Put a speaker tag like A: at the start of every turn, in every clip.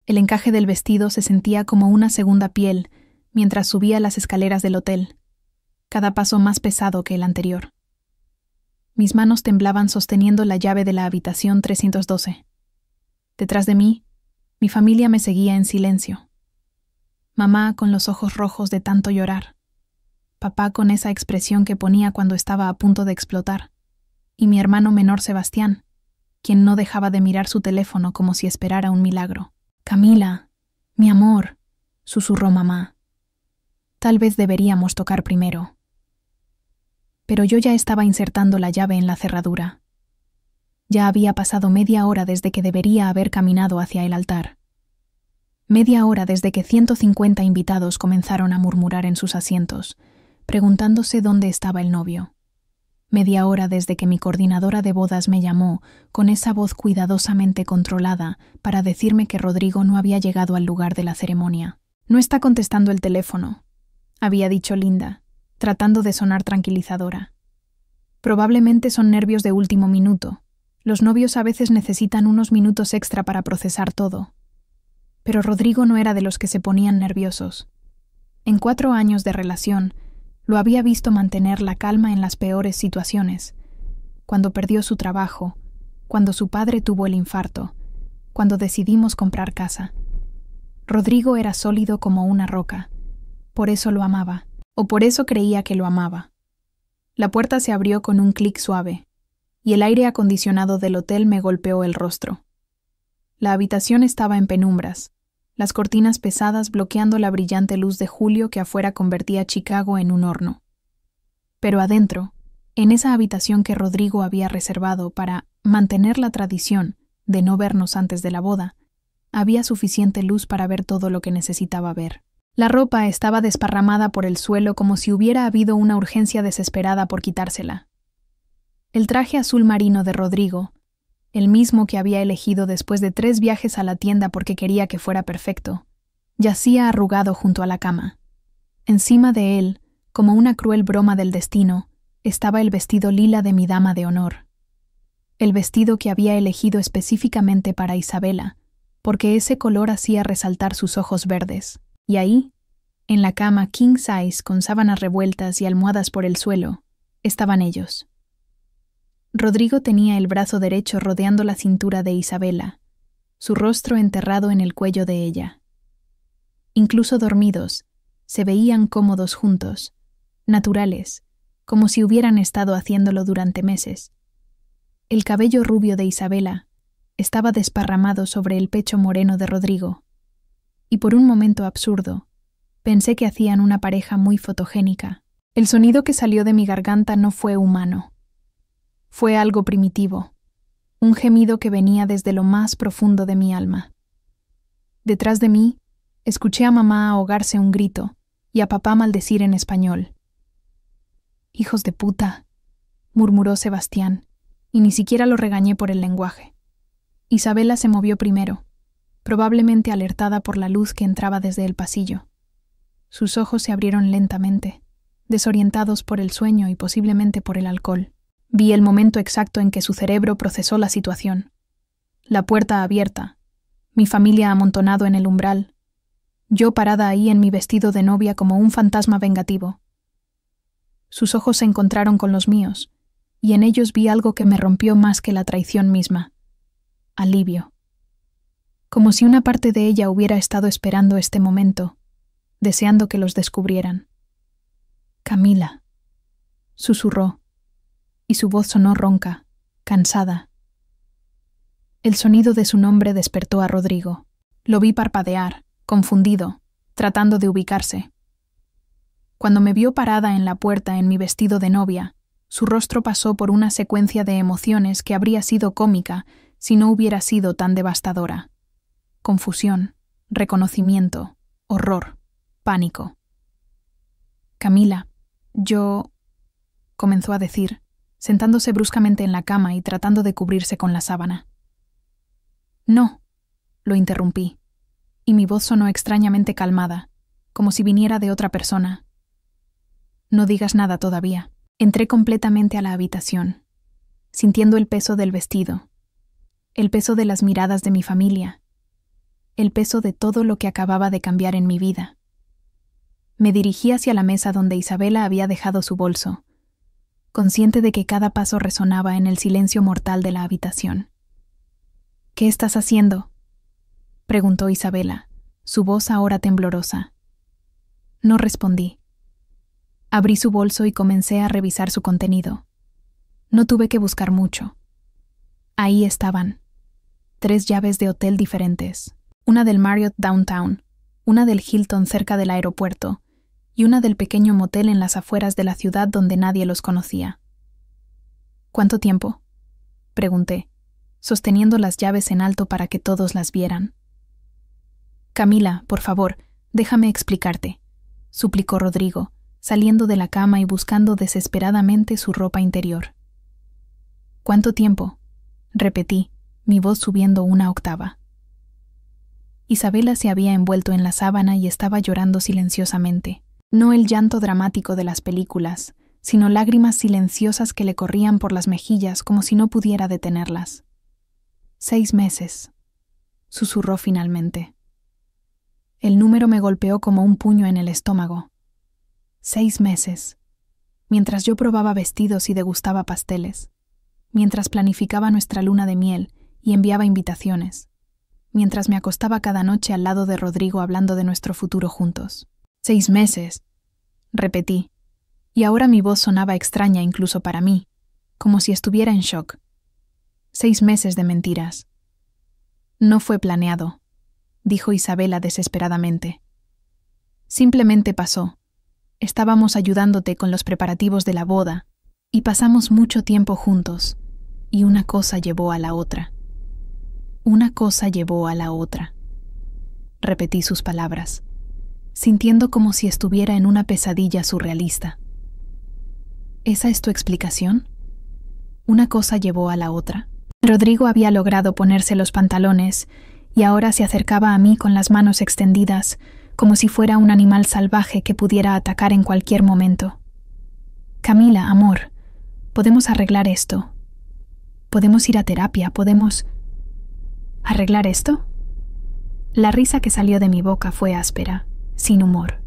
A: El encaje del vestido se sentía como una segunda piel mientras subía las escaleras del hotel, cada paso más pesado que el anterior. Mis manos temblaban sosteniendo la llave de la habitación 312. Detrás de mí, mi familia me seguía en silencio. Mamá con los ojos rojos de tanto llorar, papá con esa expresión que ponía cuando estaba a punto de explotar, y mi hermano menor Sebastián, quien no dejaba de mirar su teléfono como si esperara un milagro. «Camila, mi amor», susurró mamá. «Tal vez deberíamos tocar primero». Pero yo ya estaba insertando la llave en la cerradura. Ya había pasado media hora desde que debería haber caminado hacia el altar. Media hora desde que 150 invitados comenzaron a murmurar en sus asientos, preguntándose dónde estaba el novio. Media hora desde que mi coordinadora de bodas me llamó con esa voz cuidadosamente controlada para decirme que Rodrigo no había llegado al lugar de la ceremonia. «No está contestando el teléfono», había dicho Linda, tratando de sonar tranquilizadora. «Probablemente son nervios de último minuto. Los novios a veces necesitan unos minutos extra para procesar todo». Pero Rodrigo no era de los que se ponían nerviosos. En 4 años de relación, lo había visto mantener la calma en las peores situaciones. Cuando perdió su trabajo, cuando su padre tuvo el infarto, cuando decidimos comprar casa. Rodrigo era sólido como una roca. Por eso lo amaba, o por eso creía que lo amaba. La puerta se abrió con un clic suave, y el aire acondicionado del hotel me golpeó el rostro. La habitación estaba en penumbras, las cortinas pesadas bloqueando la brillante luz de julio que afuera convertía Chicago en un horno. Pero adentro, en esa habitación que Rodrigo había reservado para mantener la tradición de no vernos antes de la boda, había suficiente luz para ver todo lo que necesitaba ver. La ropa estaba desparramada por el suelo como si hubiera habido una urgencia desesperada por quitársela. El traje azul marino de Rodrigo, el mismo que había elegido después de 3 viajes a la tienda porque quería que fuera perfecto, yacía arrugado junto a la cama. Encima de él, como una cruel broma del destino, estaba el vestido lila de mi dama de honor. El vestido que había elegido específicamente para Isabela, porque ese color hacía resaltar sus ojos verdes. Y ahí, en la cama king size con sábanas revueltas y almohadas por el suelo, estaban ellos. Rodrigo tenía el brazo derecho rodeando la cintura de Isabela, su rostro enterrado en el cuello de ella. Incluso dormidos, se veían cómodos juntos, naturales, como si hubieran estado haciéndolo durante meses. El cabello rubio de Isabela estaba desparramado sobre el pecho moreno de Rodrigo, y por un momento absurdo, pensé que hacían una pareja muy fotogénica. El sonido que salió de mi garganta no fue humano. Fue algo primitivo, un gemido que venía desde lo más profundo de mi alma. Detrás de mí, escuché a mamá ahogarse un grito y a papá maldecir en español. «Hijos de puta», murmuró Sebastián, y ni siquiera lo regañé por el lenguaje. Isabela se movió primero, probablemente alertada por la luz que entraba desde el pasillo. Sus ojos se abrieron lentamente, desorientados por el sueño y posiblemente por el alcohol. Vi el momento exacto en que su cerebro procesó la situación. La puerta abierta, mi familia amontonado en el umbral, yo parada ahí en mi vestido de novia como un fantasma vengativo. Sus ojos se encontraron con los míos, y en ellos vi algo que me rompió más que la traición misma. Alivio. Como si una parte de ella hubiera estado esperando este momento, deseando que los descubrieran. «Camila», susurró, y su voz sonó ronca, cansada. El sonido de su nombre despertó a Rodrigo. Lo vi parpadear, confundido, tratando de ubicarse. Cuando me vio parada en la puerta en mi vestido de novia, su rostro pasó por una secuencia de emociones que habría sido cómica si no hubiera sido tan devastadora. Confusión, reconocimiento, horror, pánico. «Camila, yo», comenzó a decir, sentándose bruscamente en la cama y tratando de cubrirse con la sábana. «No», lo interrumpí, y mi voz sonó extrañamente calmada, como si viniera de otra persona. «No digas nada todavía». Entré completamente a la habitación, sintiendo el peso del vestido, el peso de las miradas de mi familia. el peso de todo lo que acababa de cambiar en mi vida. Me dirigí hacia la mesa donde Isabela había dejado su bolso, consciente de que cada paso resonaba en el silencio mortal de la habitación. «¿Qué estás haciendo?», preguntó Isabela, su voz ahora temblorosa. No respondí. Abrí su bolso y comencé a revisar su contenido. No tuve que buscar mucho. Ahí estaban. 3 llaves de hotel diferentes. Una del Marriott Downtown, una del Hilton cerca del aeropuerto y una del pequeño motel en las afueras de la ciudad donde nadie los conocía. «¿Cuánto tiempo?», pregunté, sosteniendo las llaves en alto para que todos las vieran. «Camila, por favor, déjame explicarte», suplicó Rodrigo, saliendo de la cama y buscando desesperadamente su ropa interior. «¿Cuánto tiempo?», repetí, mi voz subiendo una octava. Isabela se había envuelto en la sábana y estaba llorando silenciosamente. No el llanto dramático de las películas, sino lágrimas silenciosas que le corrían por las mejillas como si no pudiera detenerlas. 6 meses, susurró finalmente. El número me golpeó como un puño en el estómago. 6 meses, mientras yo probaba vestidos y degustaba pasteles, mientras planificaba nuestra luna de miel y enviaba invitaciones, mientras me acostaba cada noche al lado de Rodrigo hablando de nuestro futuro juntos. 6 meses, repetí, y ahora mi voz sonaba extraña incluso para mí, como si estuviera en shock. 6 meses de mentiras. No fue planeado, dijo Isabela desesperadamente. Simplemente pasó. Estábamos ayudándote con los preparativos de la boda, y pasamos mucho tiempo juntos, y una cosa llevó a la otra. Una cosa llevó a la otra. Repetí sus palabras, sintiendo como si estuviera en una pesadilla surrealista. ¿Esa es tu explicación? ¿Una cosa llevó a la otra? Rodrigo había logrado ponerse los pantalones y ahora se acercaba a mí con las manos extendidas, como si fuera un animal salvaje que pudiera atacar en cualquier momento. «Camila, amor, podemos arreglar esto. Podemos ir a terapia, podemos...» ¿Arreglar esto? La risa que salió de mi boca fue áspera, sin humor.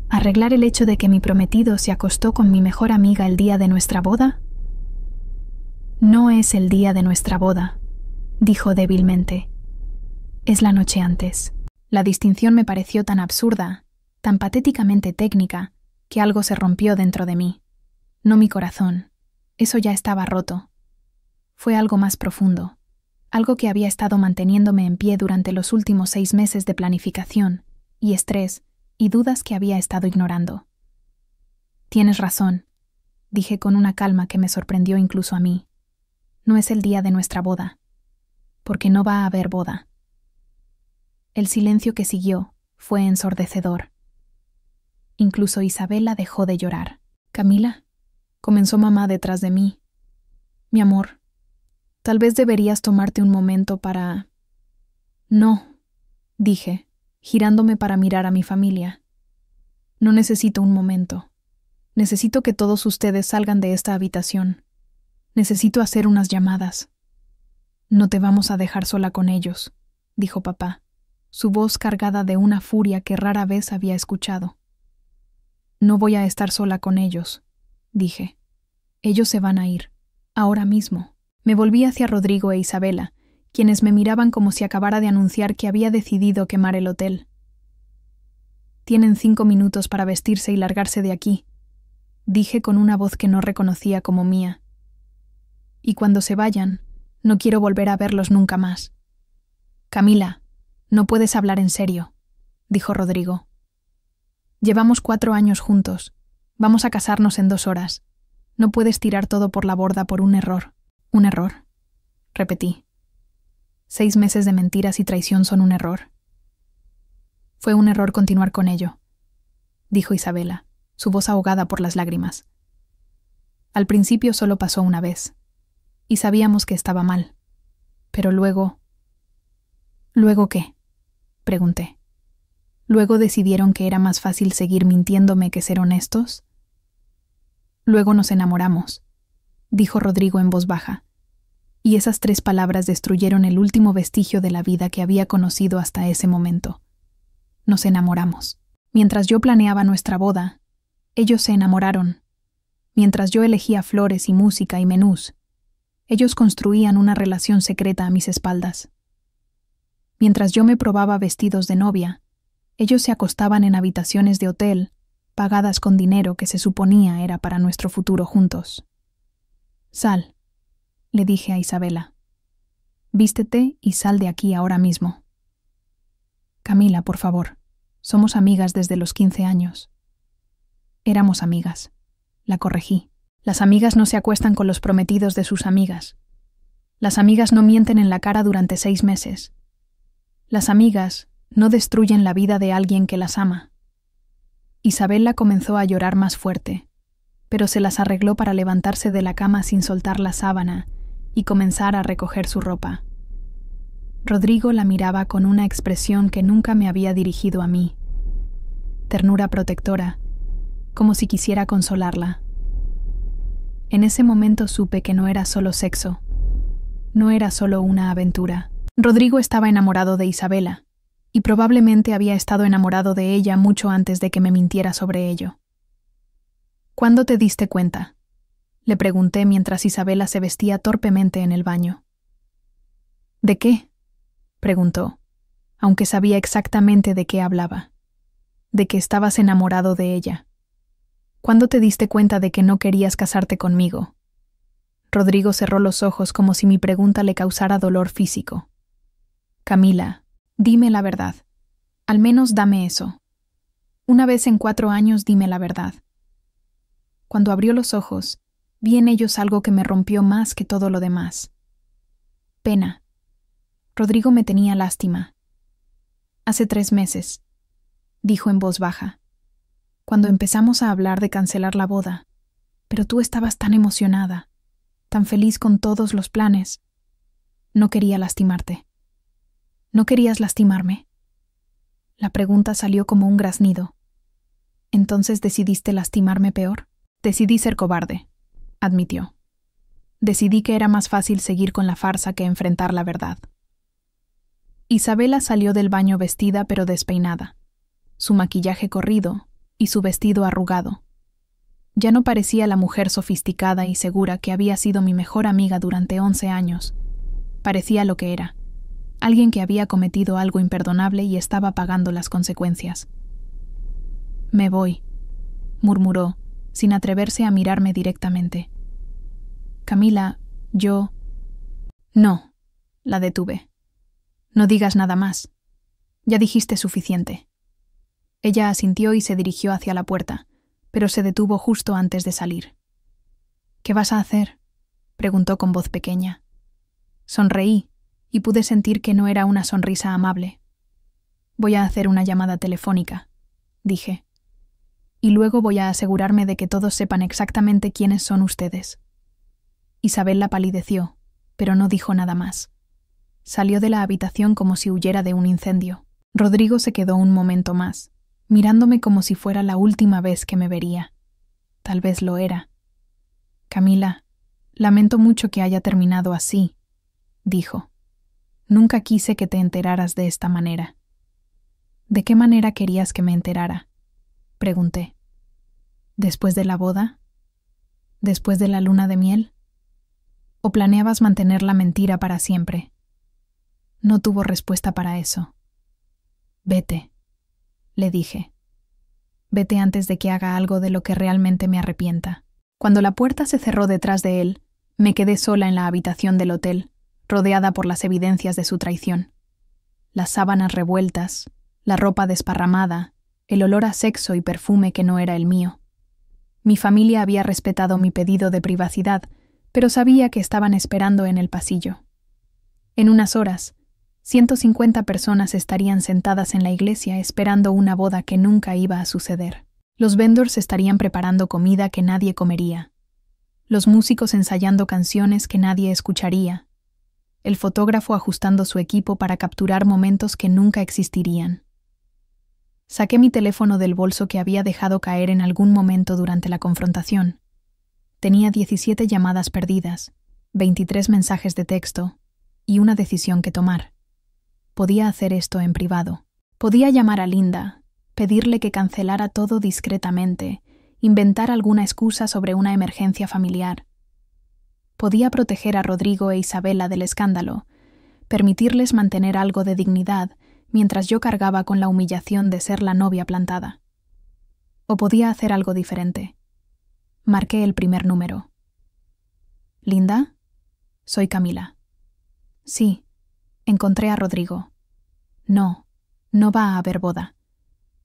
A: ¿Arreglar el hecho de que mi prometido se acostó con mi mejor amiga el día de nuestra boda? No es el día de nuestra boda, dijo débilmente. Es la noche antes. La distinción me pareció tan absurda, tan patéticamente técnica, que algo se rompió dentro de mí. No mi corazón. Eso ya estaba roto. Fue algo más profundo. Algo que había estado manteniéndome en pie durante los últimos 6 meses de planificación, y estrés, y dudas que había estado ignorando. Tienes razón, dije con una calma que me sorprendió incluso a mí. No es el día de nuestra boda, porque no va a haber boda. El silencio que siguió fue ensordecedor. Incluso Isabela dejó de llorar. «Camila», comenzó mamá detrás de mí. «Mi amor, tal vez deberías tomarte un momento para...» «No», dije, girándome para mirar a mi familia. «No necesito un momento. Necesito que todos ustedes salgan de esta habitación. Necesito hacer unas llamadas». «No te vamos a dejar sola con ellos», dijo papá, su voz cargada de una furia que rara vez había escuchado. «No voy a estar sola con ellos», dije. «Ellos se van a ir, ahora mismo». Me volví hacia Rodrigo e Isabela, quienes me miraban como si acabara de anunciar que había decidido quemar el hotel. «Tienen 5 minutos para vestirse y largarse de aquí», dije con una voz que no reconocía como mía. «Y cuando se vayan, no quiero volver a verlos nunca más». «Camila, no puedes hablar en serio», dijo Rodrigo. «Llevamos 4 años juntos. Vamos a casarnos en 2 horas. No puedes tirar todo por la borda por un error». «¿Un error?», repetí. 6 meses de mentiras y traición son un error. «Fue un error continuar con ello», dijo Isabela, su voz ahogada por las lágrimas. «Al principio solo pasó una vez, y sabíamos que estaba mal. Pero luego...» «¿Luego qué?», pregunté. «¿Luego decidieron que era más fácil seguir mintiéndome que ser honestos?» «Luego nos enamoramos», dijo Rodrigo en voz baja, Y esas 3 palabras destruyeron el último vestigio de la vida que había conocido hasta ese momento. Nos enamoramos. Mientras yo planeaba nuestra boda, ellos se enamoraron. Mientras yo elegía flores y música y menús, ellos construían una relación secreta a mis espaldas. Mientras yo me probaba vestidos de novia, ellos se acostaban en habitaciones de hotel, pagadas con dinero que se suponía era para nuestro futuro juntos. Sal, le dije a Isabela. Vístete y sal de aquí ahora mismo. Camila, por favor, somos amigas desde los 15 años. Éramos amigas, la corregí. Las amigas no se acuestan con los prometidos de sus amigas. Las amigas no mienten en la cara durante 6 meses. Las amigas no destruyen la vida de alguien que las ama. Isabela comenzó a llorar más fuerte, pero se las arregló para levantarse de la cama sin soltar la sábana y comenzar a recoger su ropa. Rodrigo la miraba con una expresión que nunca me había dirigido a mí. Ternura protectora, como si quisiera consolarla. En ese momento supe que no era solo sexo, no era solo una aventura. Rodrigo estaba enamorado de Isabela, y probablemente había estado enamorado de ella mucho antes de que me mintiera sobre ello. ¿Cuándo te diste cuenta?, le pregunté mientras Isabela se vestía torpemente en el baño. ¿De qué?, preguntó, aunque sabía exactamente de qué hablaba. De que estabas enamorado de ella. ¿Cuándo te diste cuenta de que no querías casarte conmigo? Rodrigo cerró los ojos como si mi pregunta le causara dolor físico. Camila, dime la verdad. Al menos dame eso. Una vez en 4 años dime la verdad. Cuando abrió los ojos, vi en ellos algo que me rompió más que todo lo demás. Pena. Rodrigo me tenía lástima. Hace 3 meses, dijo en voz baja, cuando empezamos a hablar de cancelar la boda, pero tú estabas tan emocionada, tan feliz con todos los planes. No quería lastimarte. ¿No querías lastimarme? La pregunta salió como un graznido. ¿Entonces decidiste lastimarme peor? Decidí ser cobarde, admitió. Decidí que era más fácil seguir con la farsa que enfrentar la verdad. Isabela salió del baño vestida pero despeinada, su maquillaje corrido y su vestido arrugado. Ya no parecía la mujer sofisticada y segura que había sido mi mejor amiga durante 11 años. Parecía lo que era, alguien que había cometido algo imperdonable y estaba pagando las consecuencias. Me voy, murmuró, sin atreverse a mirarme directamente. Camila, yo... No, la detuve. No digas nada más. Ya dijiste suficiente. Ella asintió y se dirigió hacia la puerta, pero se detuvo justo antes de salir. ¿Qué vas a hacer?, preguntó con voz pequeña. Sonreí, y pude sentir que no era una sonrisa amable. Voy a hacer una llamada telefónica, dije. Y luego voy a asegurarme de que todos sepan exactamente quiénes son ustedes. Isabela palideció, pero no dijo nada más. Salió de la habitación como si huyera de un incendio. Rodrigo se quedó un momento más, mirándome como si fuera la última vez que me vería. Tal vez lo era. Camila, lamento mucho que haya terminado así, dijo. Nunca quise que te enteraras de esta manera. ¿De qué manera querías que me enterara?, pregunté. ¿Después de la boda? ¿Después de la luna de miel? ¿O planeabas mantener la mentira para siempre? No tuvo respuesta para eso. Vete, le dije. Vete antes de que haga algo de lo que realmente me arrepienta. Cuando la puerta se cerró detrás de él, me quedé sola en la habitación del hotel, rodeada por las evidencias de su traición. Las sábanas revueltas, la ropa desparramada, el olor a sexo y perfume que no era el mío. Mi familia había respetado mi pedido de privacidad, pero sabía que estaban esperando en el pasillo. En unas horas, 150 personas estarían sentadas en la iglesia esperando una boda que nunca iba a suceder. Los vendors estarían preparando comida que nadie comería. Los músicos ensayando canciones que nadie escucharía. El fotógrafo ajustando su equipo para capturar momentos que nunca existirían. Saqué mi teléfono del bolso que había dejado caer en algún momento durante la confrontación. Tenía 17 llamadas perdidas, 23 mensajes de texto y una decisión que tomar. Podía hacer esto en privado. Podía llamar a Linda, pedirle que cancelara todo discretamente, inventar alguna excusa sobre una emergencia familiar. Podía proteger a Rodrigo e Isabela del escándalo, permitirles mantener algo de dignidad mientras yo cargaba con la humillación de ser la novia plantada. O podía hacer algo diferente. Marqué el primer número. ¿Linda? Soy Camila. Sí, encontré a Rodrigo. No va a haber boda.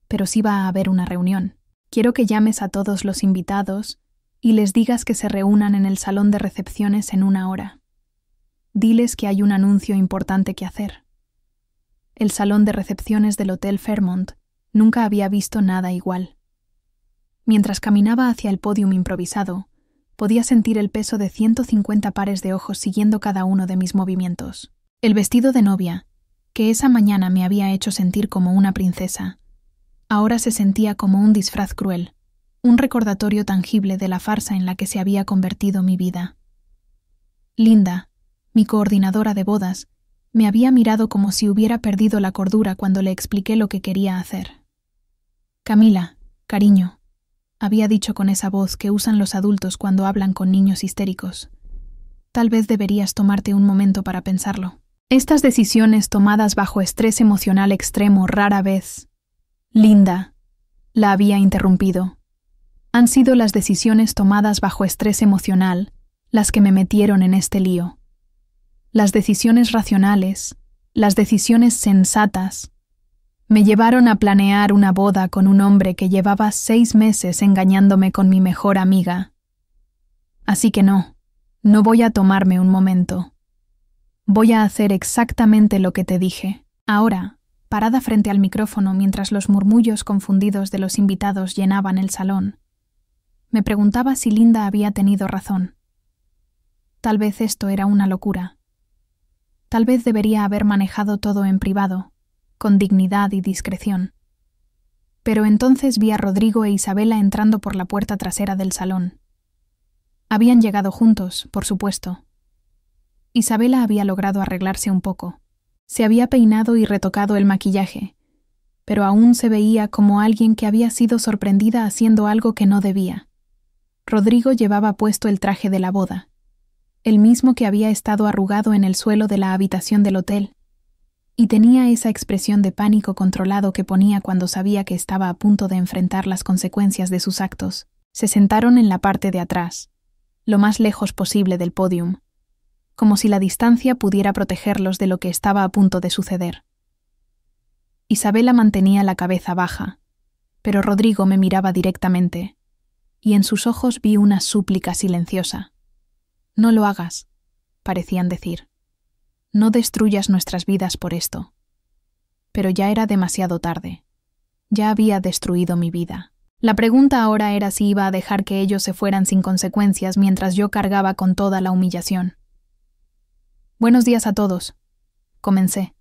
A: Pero sí va a haber una reunión. Quiero que llames a todos los invitados y les digas que se reúnan en el salón de recepciones en 1 hora. Diles que hay un anuncio importante que hacer. El salón de recepciones del Hotel Fairmont nunca había visto nada igual. Mientras caminaba hacia el pódium improvisado, podía sentir el peso de 150 pares de ojos siguiendo cada uno de mis movimientos. El vestido de novia, que esa mañana me había hecho sentir como una princesa, ahora se sentía como un disfraz cruel, un recordatorio tangible de la farsa en la que se había convertido mi vida. Linda, mi coordinadora de bodas, me había mirado como si hubiera perdido la cordura cuando le expliqué lo que quería hacer. Camila, cariño, había dicho con esa voz que usan los adultos cuando hablan con niños histéricos. Tal vez deberías tomarte un momento para pensarlo. Estas decisiones tomadas bajo estrés emocional extremo rara vez... Linda, la había interrumpido. Han sido las decisiones tomadas bajo estrés emocional las que me metieron en este lío. Las decisiones racionales, las decisiones sensatas, me llevaron a planear una boda con un hombre que llevaba 6 meses engañándome con mi mejor amiga. Así que no voy a tomarme un momento. Voy a hacer exactamente lo que te dije. Ahora, parada frente al micrófono mientras los murmullos confundidos de los invitados llenaban el salón, me preguntaba si Linda había tenido razón. Tal vez esto era una locura. Tal vez debería haber manejado todo en privado, con dignidad y discreción. Pero entonces vi a Rodrigo e Isabela entrando por la puerta trasera del salón. Habían llegado juntos, por supuesto. Isabela había logrado arreglarse un poco. Se había peinado y retocado el maquillaje, pero aún se veía como alguien que había sido sorprendida haciendo algo que no debía. Rodrigo llevaba puesto el traje de la boda, el mismo que había estado arrugado en el suelo de la habitación del hotel, y tenía esa expresión de pánico controlado que ponía cuando sabía que estaba a punto de enfrentar las consecuencias de sus actos. Se sentaron en la parte de atrás, lo más lejos posible del pódium, como si la distancia pudiera protegerlos de lo que estaba a punto de suceder. Isabela mantenía la cabeza baja, pero Rodrigo me miraba directamente, y en sus ojos vi una súplica silenciosa. «No lo hagas», parecían decir. «No destruyas nuestras vidas por esto». Pero ya era demasiado tarde. Ya había destruido mi vida. La pregunta ahora era si iba a dejar que ellos se fueran sin consecuencias mientras yo cargaba con toda la humillación. «Buenos días a todos», comencé,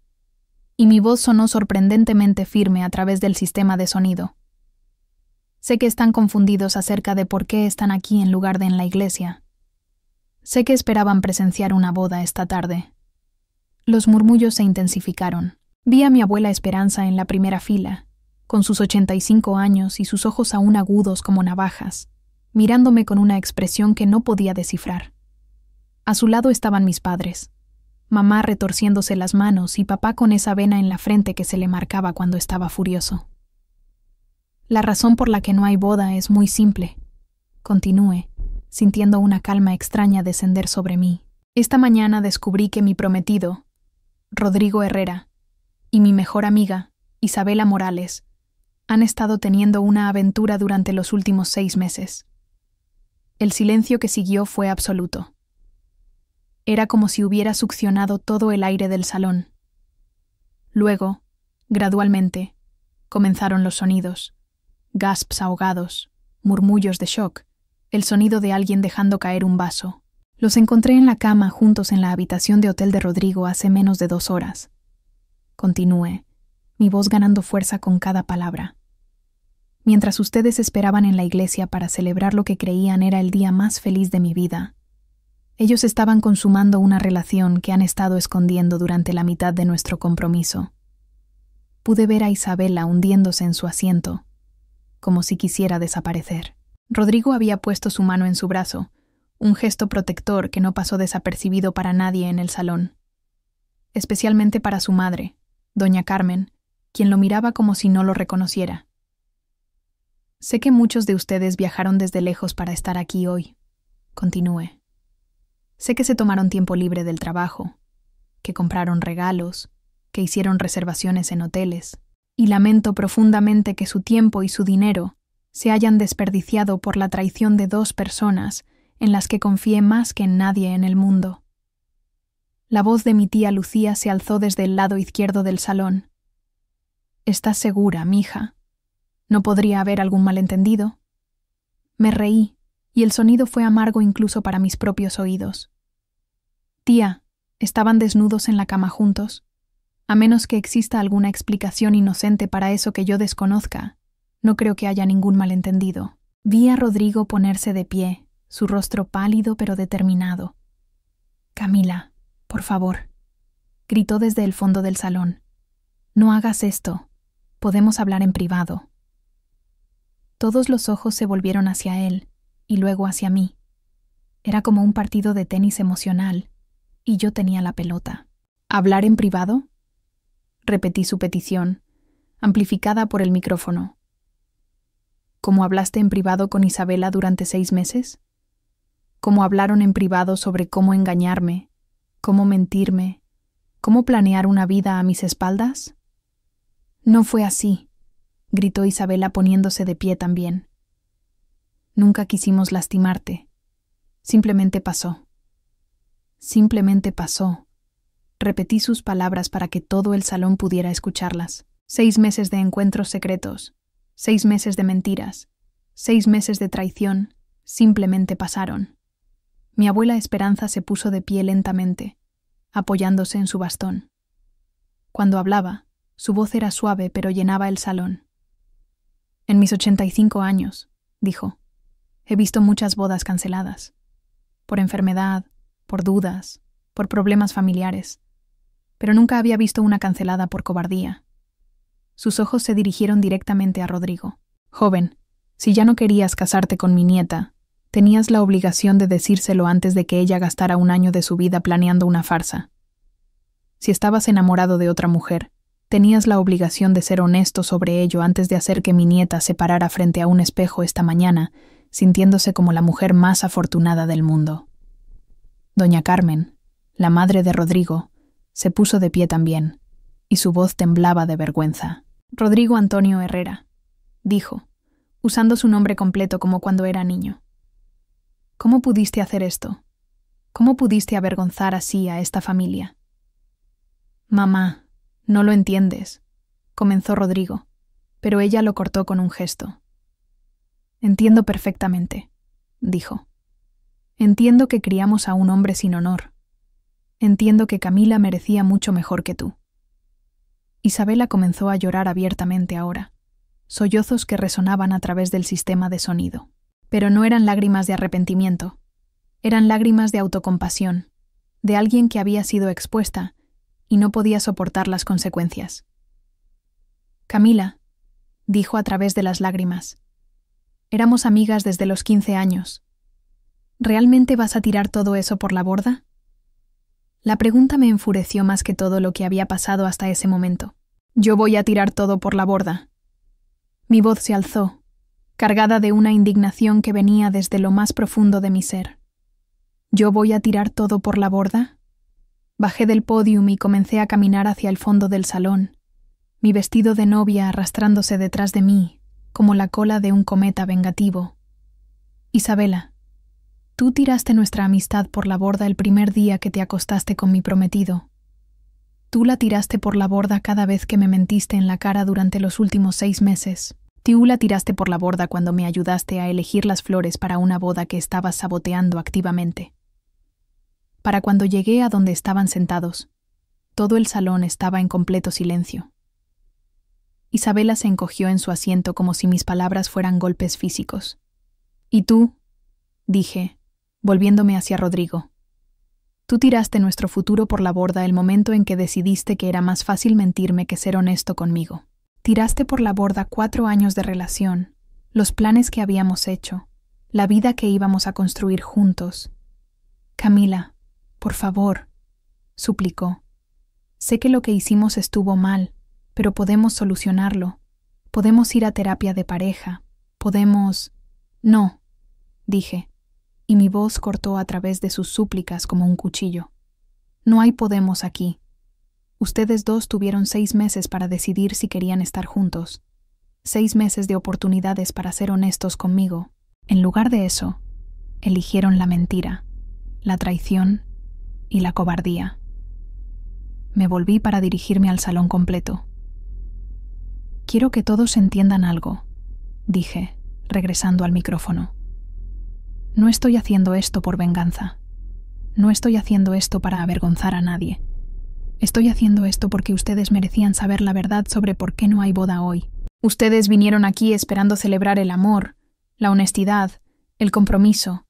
A: y mi voz sonó sorprendentemente firme a través del sistema de sonido. «Sé que están confundidos acerca de por qué están aquí en lugar de en la iglesia. Sé que esperaban presenciar una boda esta tarde». Los murmullos se intensificaron. Vi a mi abuela Esperanza en la primera fila, con sus 85 años y sus ojos aún agudos como navajas, mirándome con una expresión que no podía descifrar. A su lado estaban mis padres, mamá retorciéndose las manos y papá con esa vena en la frente que se le marcaba cuando estaba furioso. «La razón por la que no hay boda es muy simple», continué, sintiendo una calma extraña descender sobre mí. «Esta mañana descubrí que mi prometido, Rodrigo Herrera, y mi mejor amiga, Isabela Morales, han estado teniendo una aventura durante los últimos 6 meses. El silencio que siguió fue absoluto. Era como si hubiera succionado todo el aire del salón. Luego, gradualmente, comenzaron los sonidos, gasps ahogados, murmullos de shock, el sonido de alguien dejando caer un vaso. Los encontré en la cama juntos en la habitación de hotel de Rodrigo hace menos de 2 horas. Continué, mi voz ganando fuerza con cada palabra. Mientras ustedes esperaban en la iglesia para celebrar lo que creían era el día más feliz de mi vida, Ellos estaban consumando una relación que han estado escondiendo durante la mitad de nuestro compromiso. Pude ver a Isabela hundiéndose en su asiento, como si quisiera desaparecer. Rodrigo había puesto su mano en su brazo, un gesto protector que no pasó desapercibido para nadie en el salón, especialmente para su madre, doña Carmen, quien lo miraba como si no lo reconociera. Sé que muchos de ustedes viajaron desde lejos para estar aquí hoy, continué. Sé que se tomaron tiempo libre del trabajo, que compraron regalos, que hicieron reservaciones en hoteles, y lamento profundamente que su tiempo y su dinero se hayan desperdiciado por la traición de dos personas en las que confié más que en nadie en el mundo. La voz de mi tía Lucía se alzó desde el lado izquierdo del salón. ¿Estás segura, mija? ¿No podría haber algún malentendido? Me reí, y el sonido fue amargo incluso para mis propios oídos. Tía, ¿estaban desnudos en la cama juntos? A menos que exista alguna explicación inocente para eso que yo desconozca, no creo que haya ningún malentendido. Vi a Rodrigo ponerse de pie, su rostro pálido pero determinado. Camila, por favor, gritó desde el fondo del salón. No hagas esto. Podemos hablar en privado. Todos los ojos se volvieron hacia él y luego hacia mí. Era como un partido de tenis emocional, y yo tenía la pelota. ¿Hablar en privado? Repetí su petición, amplificada por el micrófono. ¿Cómo hablaste en privado con Isabela durante 6 meses? ¿Cómo hablaron en privado sobre cómo engañarme, cómo mentirme, cómo planear una vida a mis espaldas? No fue así, gritó Isabela poniéndose de pie también. Nunca quisimos lastimarte. Simplemente pasó. Simplemente pasó. Repetí sus palabras para que todo el salón pudiera escucharlas. 6 meses de encuentros secretos, 6 meses de mentiras, 6 meses de traición, simplemente pasaron. Mi abuela Esperanza se puso de pie lentamente, apoyándose en su bastón. Cuando hablaba, su voz era suave pero llenaba el salón. En mis 85 años, dijo, he visto muchas bodas canceladas. Por enfermedad, por dudas, por problemas familiares. Pero nunca había visto una cancelada por cobardía. Sus ojos se dirigieron directamente a Rodrigo. Joven, si ya no querías casarte con mi nieta, tenías la obligación de decírselo antes de que ella gastara 1 año de su vida planeando una farsa. Si estabas enamorado de otra mujer, tenías la obligación de ser honesto sobre ello antes de hacer que mi nieta se parara frente a un espejo esta mañana, sintiéndose como la mujer más afortunada del mundo. Doña Carmen, la madre de Rodrigo, se puso de pie también, y su voz temblaba de vergüenza. Rodrigo Antonio Herrera, dijo, usando su nombre completo como cuando era niño. ¿Cómo pudiste hacer esto? ¿Cómo pudiste avergonzar así a esta familia? Mamá, no lo entiendes, comenzó Rodrigo, pero ella lo cortó con un gesto. Entiendo perfectamente, dijo. Entiendo que criamos a un hombre sin honor. Entiendo que Camila merecía mucho mejor que tú. Isabela comenzó a llorar abiertamente ahora, sollozos que resonaban a través del sistema de sonido. Pero no eran lágrimas de arrepentimiento, eran lágrimas de autocompasión, de alguien que había sido expuesta y no podía soportar las consecuencias. Camila, dijo a través de las lágrimas, éramos amigas desde los 15 años. ¿Realmente vas a tirar todo eso por la borda? La pregunta me enfureció más que todo lo que había pasado hasta ese momento. Yo voy a tirar todo por la borda. Mi voz se alzó, cargada de una indignación que venía desde lo más profundo de mi ser. ¿Yo voy a tirar todo por la borda? Bajé del pódium y comencé a caminar hacia el fondo del salón, mi vestido de novia arrastrándose detrás de mí, como la cola de un cometa vengativo. Isabela, tú tiraste nuestra amistad por la borda el primer día que te acostaste con mi prometido. Tú la tiraste por la borda cada vez que me mentiste en la cara durante los últimos 6 meses. Tú la tiraste por la borda cuando me ayudaste a elegir las flores para una boda que estabas saboteando activamente. Para cuando llegué a donde estaban sentados, todo el salón estaba en completo silencio. Isabela se encogió en su asiento como si mis palabras fueran golpes físicos. ¿Y tú?, dije, volviéndome hacia Rodrigo. Tú tiraste nuestro futuro por la borda el momento en que decidiste que era más fácil mentirme que ser honesto conmigo. Tiraste por la borda 4 años de relación, los planes que habíamos hecho, la vida que íbamos a construir juntos. Camila, por favor, suplicó. Sé que lo que hicimos estuvo mal, pero podemos solucionarlo. Podemos ir a terapia de pareja. Podemos... No, dije, y mi voz cortó a través de sus súplicas como un cuchillo. No hay podemos aquí. Ustedes dos tuvieron 6 meses para decidir si querían estar juntos. 6 meses de oportunidades para ser honestos conmigo. En lugar de eso, eligieron la mentira, la traición y la cobardía. Me volví para dirigirme al salón completo. Quiero que todos entiendan algo, dije, regresando al micrófono. No estoy haciendo esto por venganza. No estoy haciendo esto para avergonzar a nadie. Estoy haciendo esto porque ustedes merecían saber la verdad sobre por qué no hay boda hoy. Ustedes vinieron aquí esperando celebrar el amor, la honestidad, el compromiso.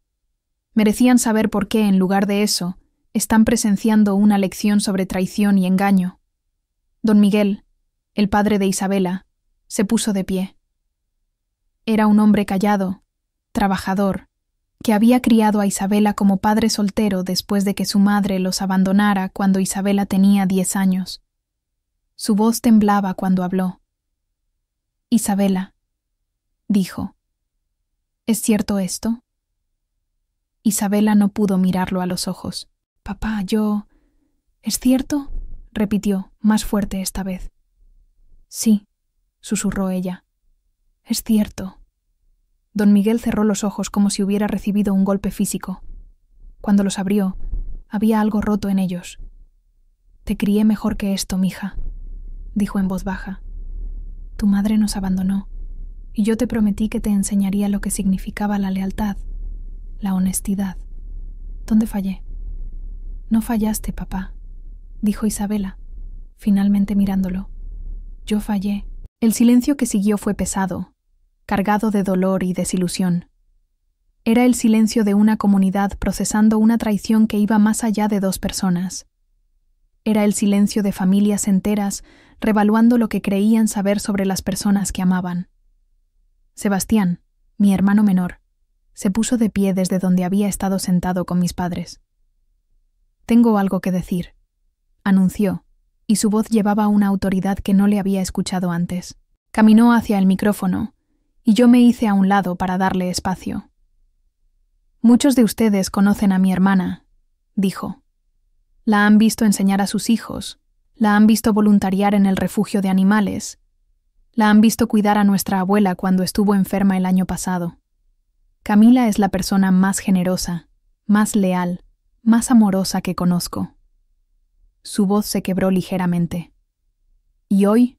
A: Merecían saber por qué, en lugar de eso, están presenciando una lección sobre traición y engaño. Don Miguel, el padre de Isabela, se puso de pie. Era un hombre callado, trabajador, que había criado a Isabela como padre soltero después de que su madre los abandonara cuando Isabela tenía 10 años. Su voz temblaba cuando habló. Isabela, dijo, ¿es cierto esto? Isabela no pudo mirarlo a los ojos. Papá, ¿es cierto? Repitió, más fuerte esta vez. Sí, susurró ella. Es cierto. Don Miguel cerró los ojos como si hubiera recibido un golpe físico. Cuando los abrió, había algo roto en ellos. Te crié mejor que esto, mija, dijo en voz baja. Tu madre nos abandonó, y yo te prometí que te enseñaría lo que significaba la lealtad, la honestidad. ¿Dónde fallé? No fallaste, papá, dijo Isabela, finalmente mirándolo. Yo fallé. El silencio que siguió fue pesado, cargado de dolor y desilusión. Era el silencio de una comunidad procesando una traición que iba más allá de 2 personas. Era el silencio de familias enteras revaluando lo que creían saber sobre las personas que amaban. Sebastián, mi hermano menor, se puso de pie desde donde había estado sentado con mis padres. Tengo algo que decir, anunció, y su voz llevaba una autoridad que no le había escuchado antes. Caminó hacia el micrófono, y yo me hice a un lado para darle espacio. Muchos de ustedes conocen a mi hermana, dijo. La han visto enseñar a sus hijos, la han visto voluntariar en el refugio de animales, la han visto cuidar a nuestra abuela cuando estuvo enferma el año pasado. Camila es la persona más generosa, más leal, más amorosa que conozco. Su voz se quebró ligeramente. Y hoy,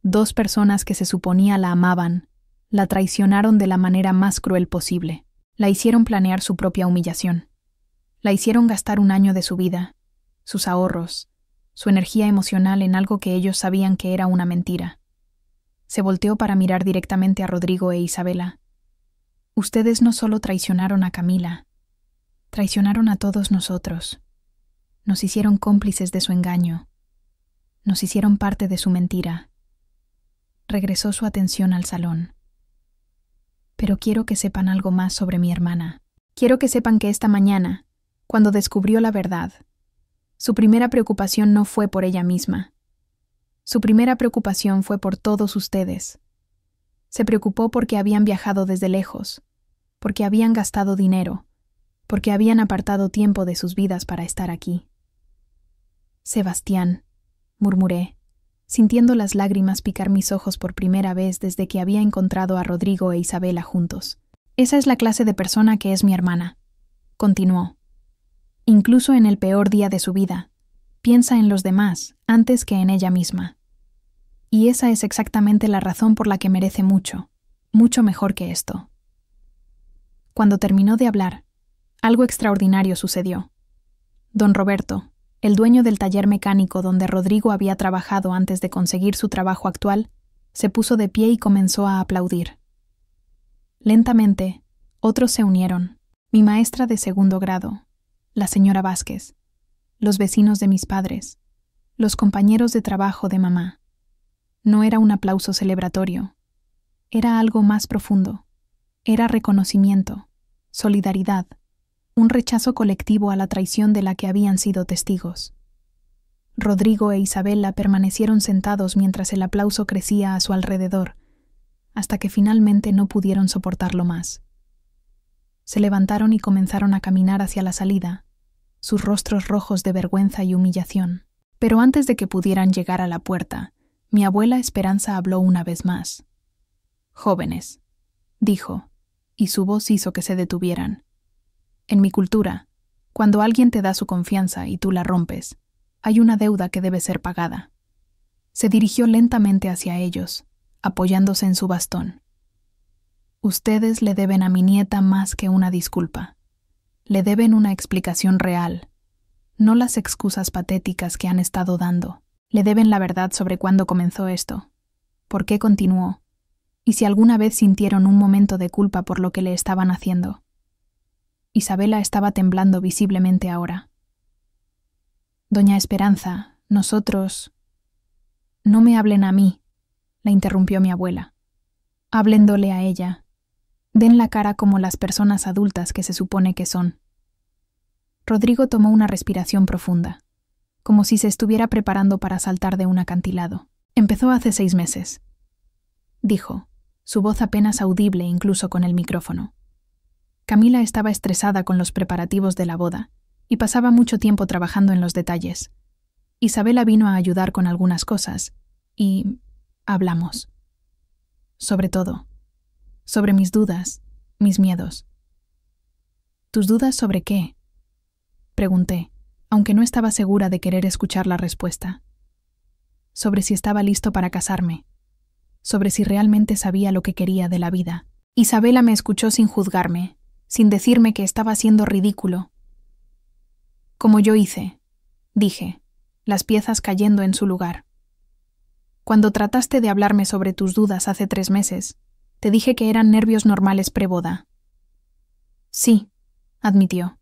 A: 2 personas que se suponía la amaban, la traicionaron de la manera más cruel posible. La hicieron planear su propia humillación. La hicieron gastar 1 año de su vida, sus ahorros, su energía emocional en algo que ellos sabían que era una mentira. Se volteó para mirar directamente a Rodrigo e Isabela. Ustedes no solo traicionaron a Camila, traicionaron a todos nosotros. Nos hicieron cómplices de su engaño. Nos hicieron parte de su mentira. Regresó su atención al salón. Pero quiero que sepan algo más sobre mi hermana. Quiero que sepan que esta mañana, cuando descubrió la verdad, su primera preocupación no fue por ella misma. Su primera preocupación fue por todos ustedes. Se preocupó porque habían viajado desde lejos, porque habían gastado dinero, porque habían apartado tiempo de sus vidas para estar aquí. Sebastián, murmuré, sintiendo las lágrimas picar mis ojos por primera vez desde que había encontrado a Rodrigo e Isabela juntos. Esa es la clase de persona que es mi hermana, continuó. Incluso en el peor día de su vida, piensa en los demás antes que en ella misma. Y esa es exactamente la razón por la que merece mucho, mucho mejor que esto. Cuando terminó de hablar, algo extraordinario sucedió. Don Roberto, el dueño del taller mecánico donde Rodrigo había trabajado antes de conseguir su trabajo actual, se puso de pie y comenzó a aplaudir. Lentamente, otros se unieron. Mi maestra de 2º grado, la señora Vázquez, los vecinos de mis padres, los compañeros de trabajo de mamá. No era un aplauso celebratorio. Era algo más profundo. Era reconocimiento, solidaridad, un rechazo colectivo a la traición de la que habían sido testigos. Rodrigo e Isabela permanecieron sentados mientras el aplauso crecía a su alrededor, hasta que finalmente no pudieron soportarlo más. Se levantaron y comenzaron a caminar hacia la salida, sus rostros rojos de vergüenza y humillación. Pero antes de que pudieran llegar a la puerta, mi abuela Esperanza habló una vez más. «Jóvenes», dijo, y su voz hizo que se detuvieran. «En mi cultura, cuando alguien te da su confianza y tú la rompes, hay una deuda que debe ser pagada». Se dirigió lentamente hacia ellos, apoyándose en su bastón. «Ustedes le deben a mi nieta más que una disculpa. Le deben una explicación real, no las excusas patéticas que han estado dando. Le deben la verdad sobre cuándo comenzó esto, por qué continuó, y si alguna vez sintieron un momento de culpa por lo que le estaban haciendo». Isabela estaba temblando visiblemente ahora. «Doña Esperanza, nosotros...» «No me hablen a mí», la interrumpió mi abuela. «Háblendole a ella. Den la cara como las personas adultas que se supone que son». Rodrigo tomó una respiración profunda, como si se estuviera preparando para saltar de un acantilado. «Empezó hace 6 meses», dijo, su voz apenas audible incluso con el micrófono. Camila estaba estresada con los preparativos de la boda y pasaba mucho tiempo trabajando en los detalles. Isabela vino a ayudar con algunas cosas y hablamos. Sobre todo, sobre mis dudas, mis miedos. «¿Tus dudas sobre qué?», pregunté, aunque no estaba segura de querer escuchar la respuesta. Sobre si estaba listo para casarme, sobre si realmente sabía lo que quería de la vida. Isabela me escuchó sin juzgarme, sin decirme que estaba siendo ridículo. «Como yo hice», dije, las piezas cayendo en su lugar. «Cuando trataste de hablarme sobre tus dudas hace 3 meses, te dije que eran nervios normales preboda». «Sí», admitió.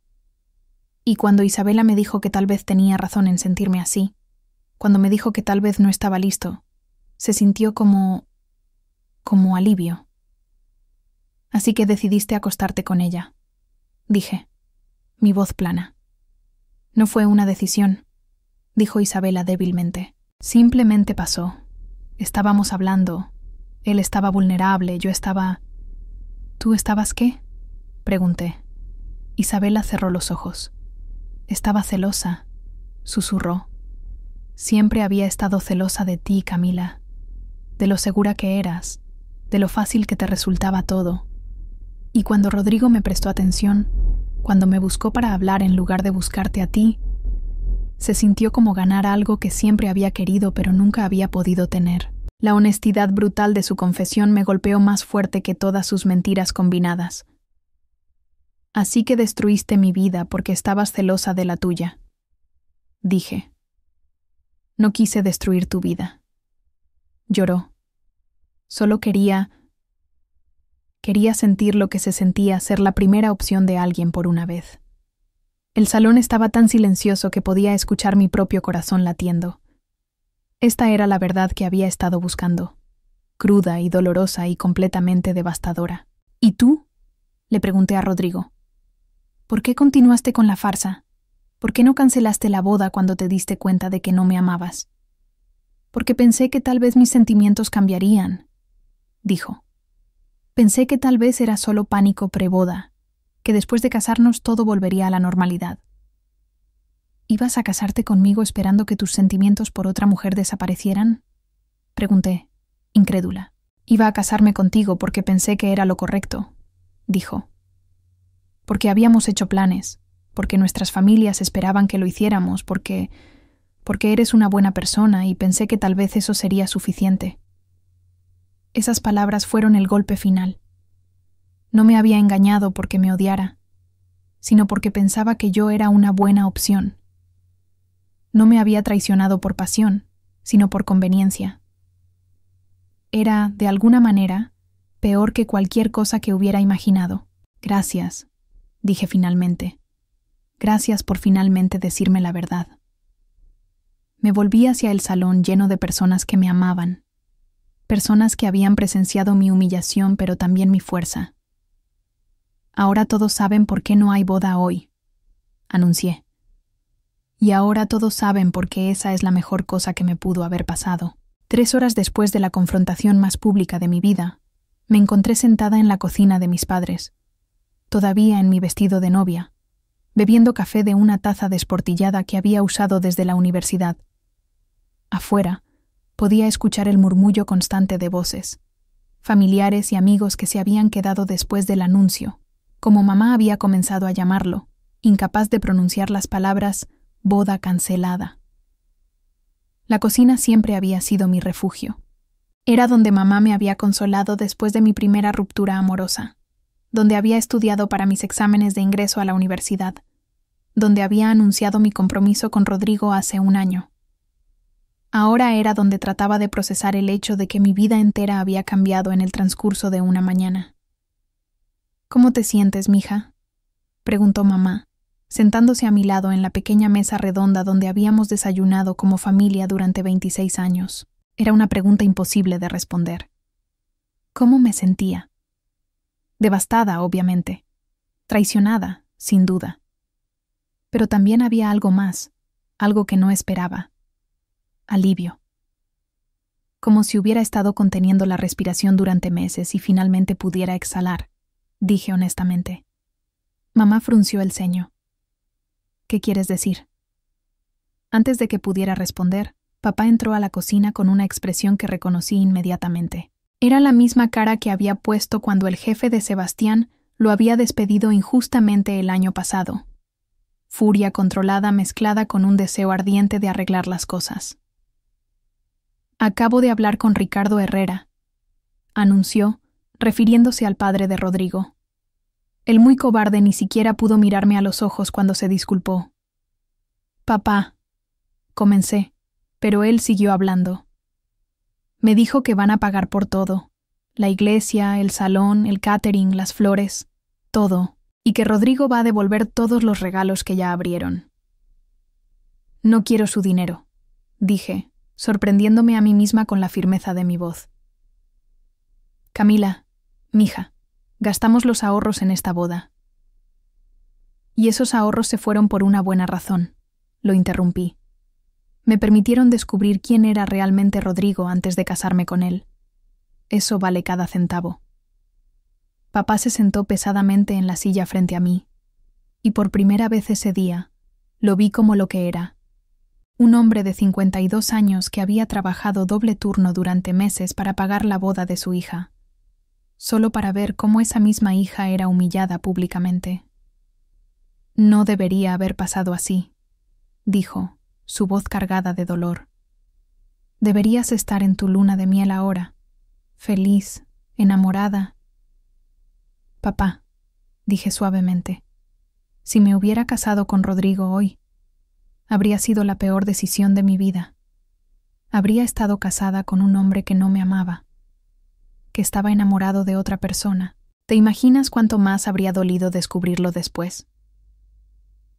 A: Y cuando Isabela me dijo que tal vez tenía razón en sentirme así, cuando me dijo que tal vez no estaba listo, se sintió como alivio. «Así que decidiste acostarte con ella», dije, mi voz plana. «No fue una decisión», dijo Isabela débilmente. «Simplemente pasó. Estábamos hablando. Él estaba vulnerable, yo estaba...» «¿Tú estabas qué?», pregunté. Isabela cerró los ojos. «Estaba celosa», susurró. «Siempre había estado celosa de ti, Camila. De lo segura que eras, de lo fácil que te resultaba todo. Y cuando Rodrigo me prestó atención, cuando me buscó para hablar en lugar de buscarte a ti, se sintió como ganar algo que siempre había querido pero nunca había podido tener». La honestidad brutal de su confesión me golpeó más fuerte que todas sus mentiras combinadas. «Así que destruiste mi vida porque estabas celosa de la tuya», dije. «No quise destruir tu vida». Lloró. «Solo quería sentir lo que se sentía ser la primera opción de alguien por una vez». El salón estaba tan silencioso que podía escuchar mi propio corazón latiendo. Esta era la verdad que había estado buscando, cruda y dolorosa y completamente devastadora. «¿Y tú?», le pregunté a Rodrigo. «¿Por qué continuaste con la farsa? ¿Por qué no cancelaste la boda cuando te diste cuenta de que no me amabas?». «Porque pensé que tal vez mis sentimientos cambiarían», dijo. «Pensé que tal vez era solo pánico preboda, que después de casarnos todo volvería a la normalidad». «¿Ibas a casarte conmigo esperando que tus sentimientos por otra mujer desaparecieran?», pregunté, incrédula. «Iba a casarme contigo porque pensé que era lo correcto», dijo. «Porque habíamos hecho planes, porque nuestras familias esperaban que lo hiciéramos, porque eres una buena persona y pensé que tal vez eso sería suficiente». Esas palabras fueron el golpe final. No me había engañado porque me odiara, sino porque pensaba que yo era una buena opción. No me había traicionado por pasión, sino por conveniencia. Era, de alguna manera, peor que cualquier cosa que hubiera imaginado. «Gracias», dije finalmente. Gracias por finalmente decirme la verdad. Me volví hacia el salón lleno de personas que me amaban, personas que habían presenciado mi humillación pero también mi fuerza. Ahora todos saben por qué no hay boda hoy, anuncié. Y ahora todos saben por qué esa es la mejor cosa que me pudo haber pasado. 3 horas después de la confrontación más pública de mi vida, me encontré sentada en la cocina de mis padres, todavía en mi vestido de novia, bebiendo café de una taza desportillada que había usado desde la universidad. Afuera, podía escuchar el murmullo constante de voces, familiares y amigos que se habían quedado después del anuncio, como mamá había comenzado a llamarlo, incapaz de pronunciar las palabras «boda cancelada». La cocina siempre había sido mi refugio. Era donde mamá me había consolado después de mi primera ruptura amorosa, donde había estudiado para mis exámenes de ingreso a la universidad, donde había anunciado mi compromiso con Rodrigo hace 1 año. Ahora era donde trataba de procesar el hecho de que mi vida entera había cambiado en el transcurso de una mañana. «¿Cómo te sientes, mija?», preguntó mamá, sentándose a mi lado en la pequeña mesa redonda donde habíamos desayunado como familia durante 26 años. Era una pregunta imposible de responder. ¿Cómo me sentía? Devastada, obviamente. Traicionada, sin duda. Pero también había algo más, algo que no esperaba. Alivio. Como si hubiera estado conteniendo la respiración durante meses y finalmente pudiera exhalar, dije honestamente. Mamá frunció el ceño. ¿Qué quieres decir? Antes de que pudiera responder, papá entró a la cocina con una expresión que reconocí inmediatamente. Era la misma cara que había puesto cuando el jefe de Sebastián lo había despedido injustamente el año pasado. Furia controlada mezclada con un deseo ardiente de arreglar las cosas. «Acabo de hablar con Ricardo Herrera», anunció, refiriéndose al padre de Rodrigo. El muy cobarde ni siquiera pudo mirarme a los ojos cuando se disculpó. «Papá», comencé, pero él siguió hablando. «Me dijo que van a pagar por todo, la iglesia, el salón, el catering, las flores, todo, y que Rodrigo va a devolver todos los regalos que ya abrieron». «No quiero su dinero», dije, sorprendiéndome a mí misma con la firmeza de mi voz. «Camila, mija, gastamos los ahorros en esta boda». «Y esos ahorros se fueron por una buena razón», lo interrumpí. «Me permitieron descubrir quién era realmente Rodrigo antes de casarme con él. Eso vale cada centavo». Papá se sentó pesadamente en la silla frente a mí, y por primera vez ese día lo vi como lo que era. Un hombre de 52 años que había trabajado doble turno durante meses para pagar la boda de su hija, solo para ver cómo esa misma hija era humillada públicamente. «No debería haber pasado así», dijo, su voz cargada de dolor. «Deberías estar en tu luna de miel ahora, feliz, enamorada». «Papá», dije suavemente, «si me hubiera casado con Rodrigo hoy, habría sido la peor decisión de mi vida. Habría estado casada con un hombre que no me amaba, que estaba enamorado de otra persona. ¿Te imaginas cuánto más habría dolido descubrirlo después?»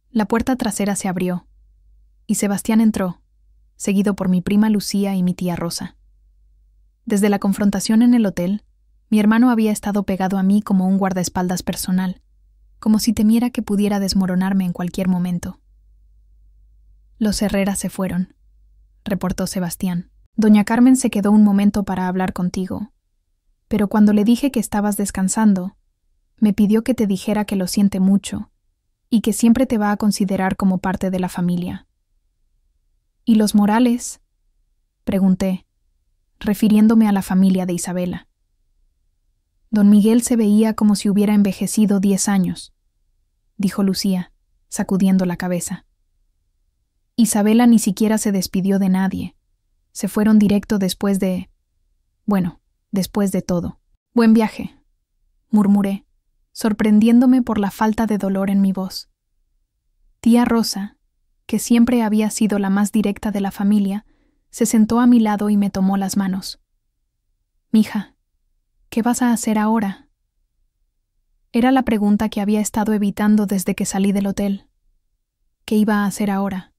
A: La puerta trasera se abrió, y Sebastián entró, seguido por mi prima Lucía y mi tía Rosa. Desde la confrontación en el hotel, mi hermano había estado pegado a mí como un guardaespaldas personal, como si temiera que pudiera desmoronarme en cualquier momento. «Los Herrera se fueron», reportó Sebastián. «Doña Carmen se quedó un momento para hablar contigo, pero cuando le dije que estabas descansando, me pidió que te dijera que lo siente mucho y que siempre te va a considerar como parte de la familia». «¿Y los Morales?», pregunté, refiriéndome a la familia de Isabela. «Don Miguel se veía como si hubiera envejecido 10 años», dijo Lucía, sacudiendo la cabeza. «Isabela ni siquiera se despidió de nadie. Se fueron directo después de... bueno, después de todo. Buen viaje», murmuré, sorprendiéndome por la falta de dolor en mi voz. Tía Rosa, que siempre había sido la más directa de la familia, se sentó a mi lado y me tomó las manos. «Mija, ¿qué vas a hacer ahora?». Era la pregunta que había estado evitando desde que salí del hotel. ¿Qué iba a hacer ahora?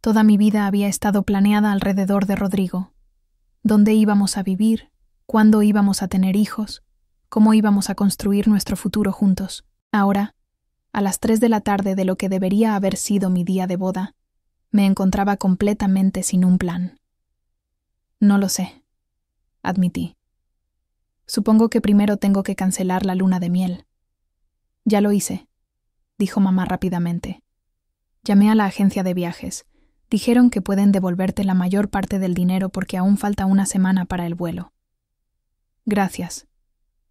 A: Toda mi vida había estado planeada alrededor de Rodrigo. ¿Dónde íbamos a vivir? ¿Cuándo íbamos a tener hijos? ¿Cómo íbamos a construir nuestro futuro juntos? Ahora, a las 3 de la tarde de lo que debería haber sido mi día de boda, me encontraba completamente sin un plan. No lo sé, admití. Supongo que primero tengo que cancelar la luna de miel. Ya lo hice, dijo mamá rápidamente. Llamé a la agencia de viajes. Dijeron que pueden devolverte la mayor parte del dinero porque aún falta una semana para el vuelo. Gracias,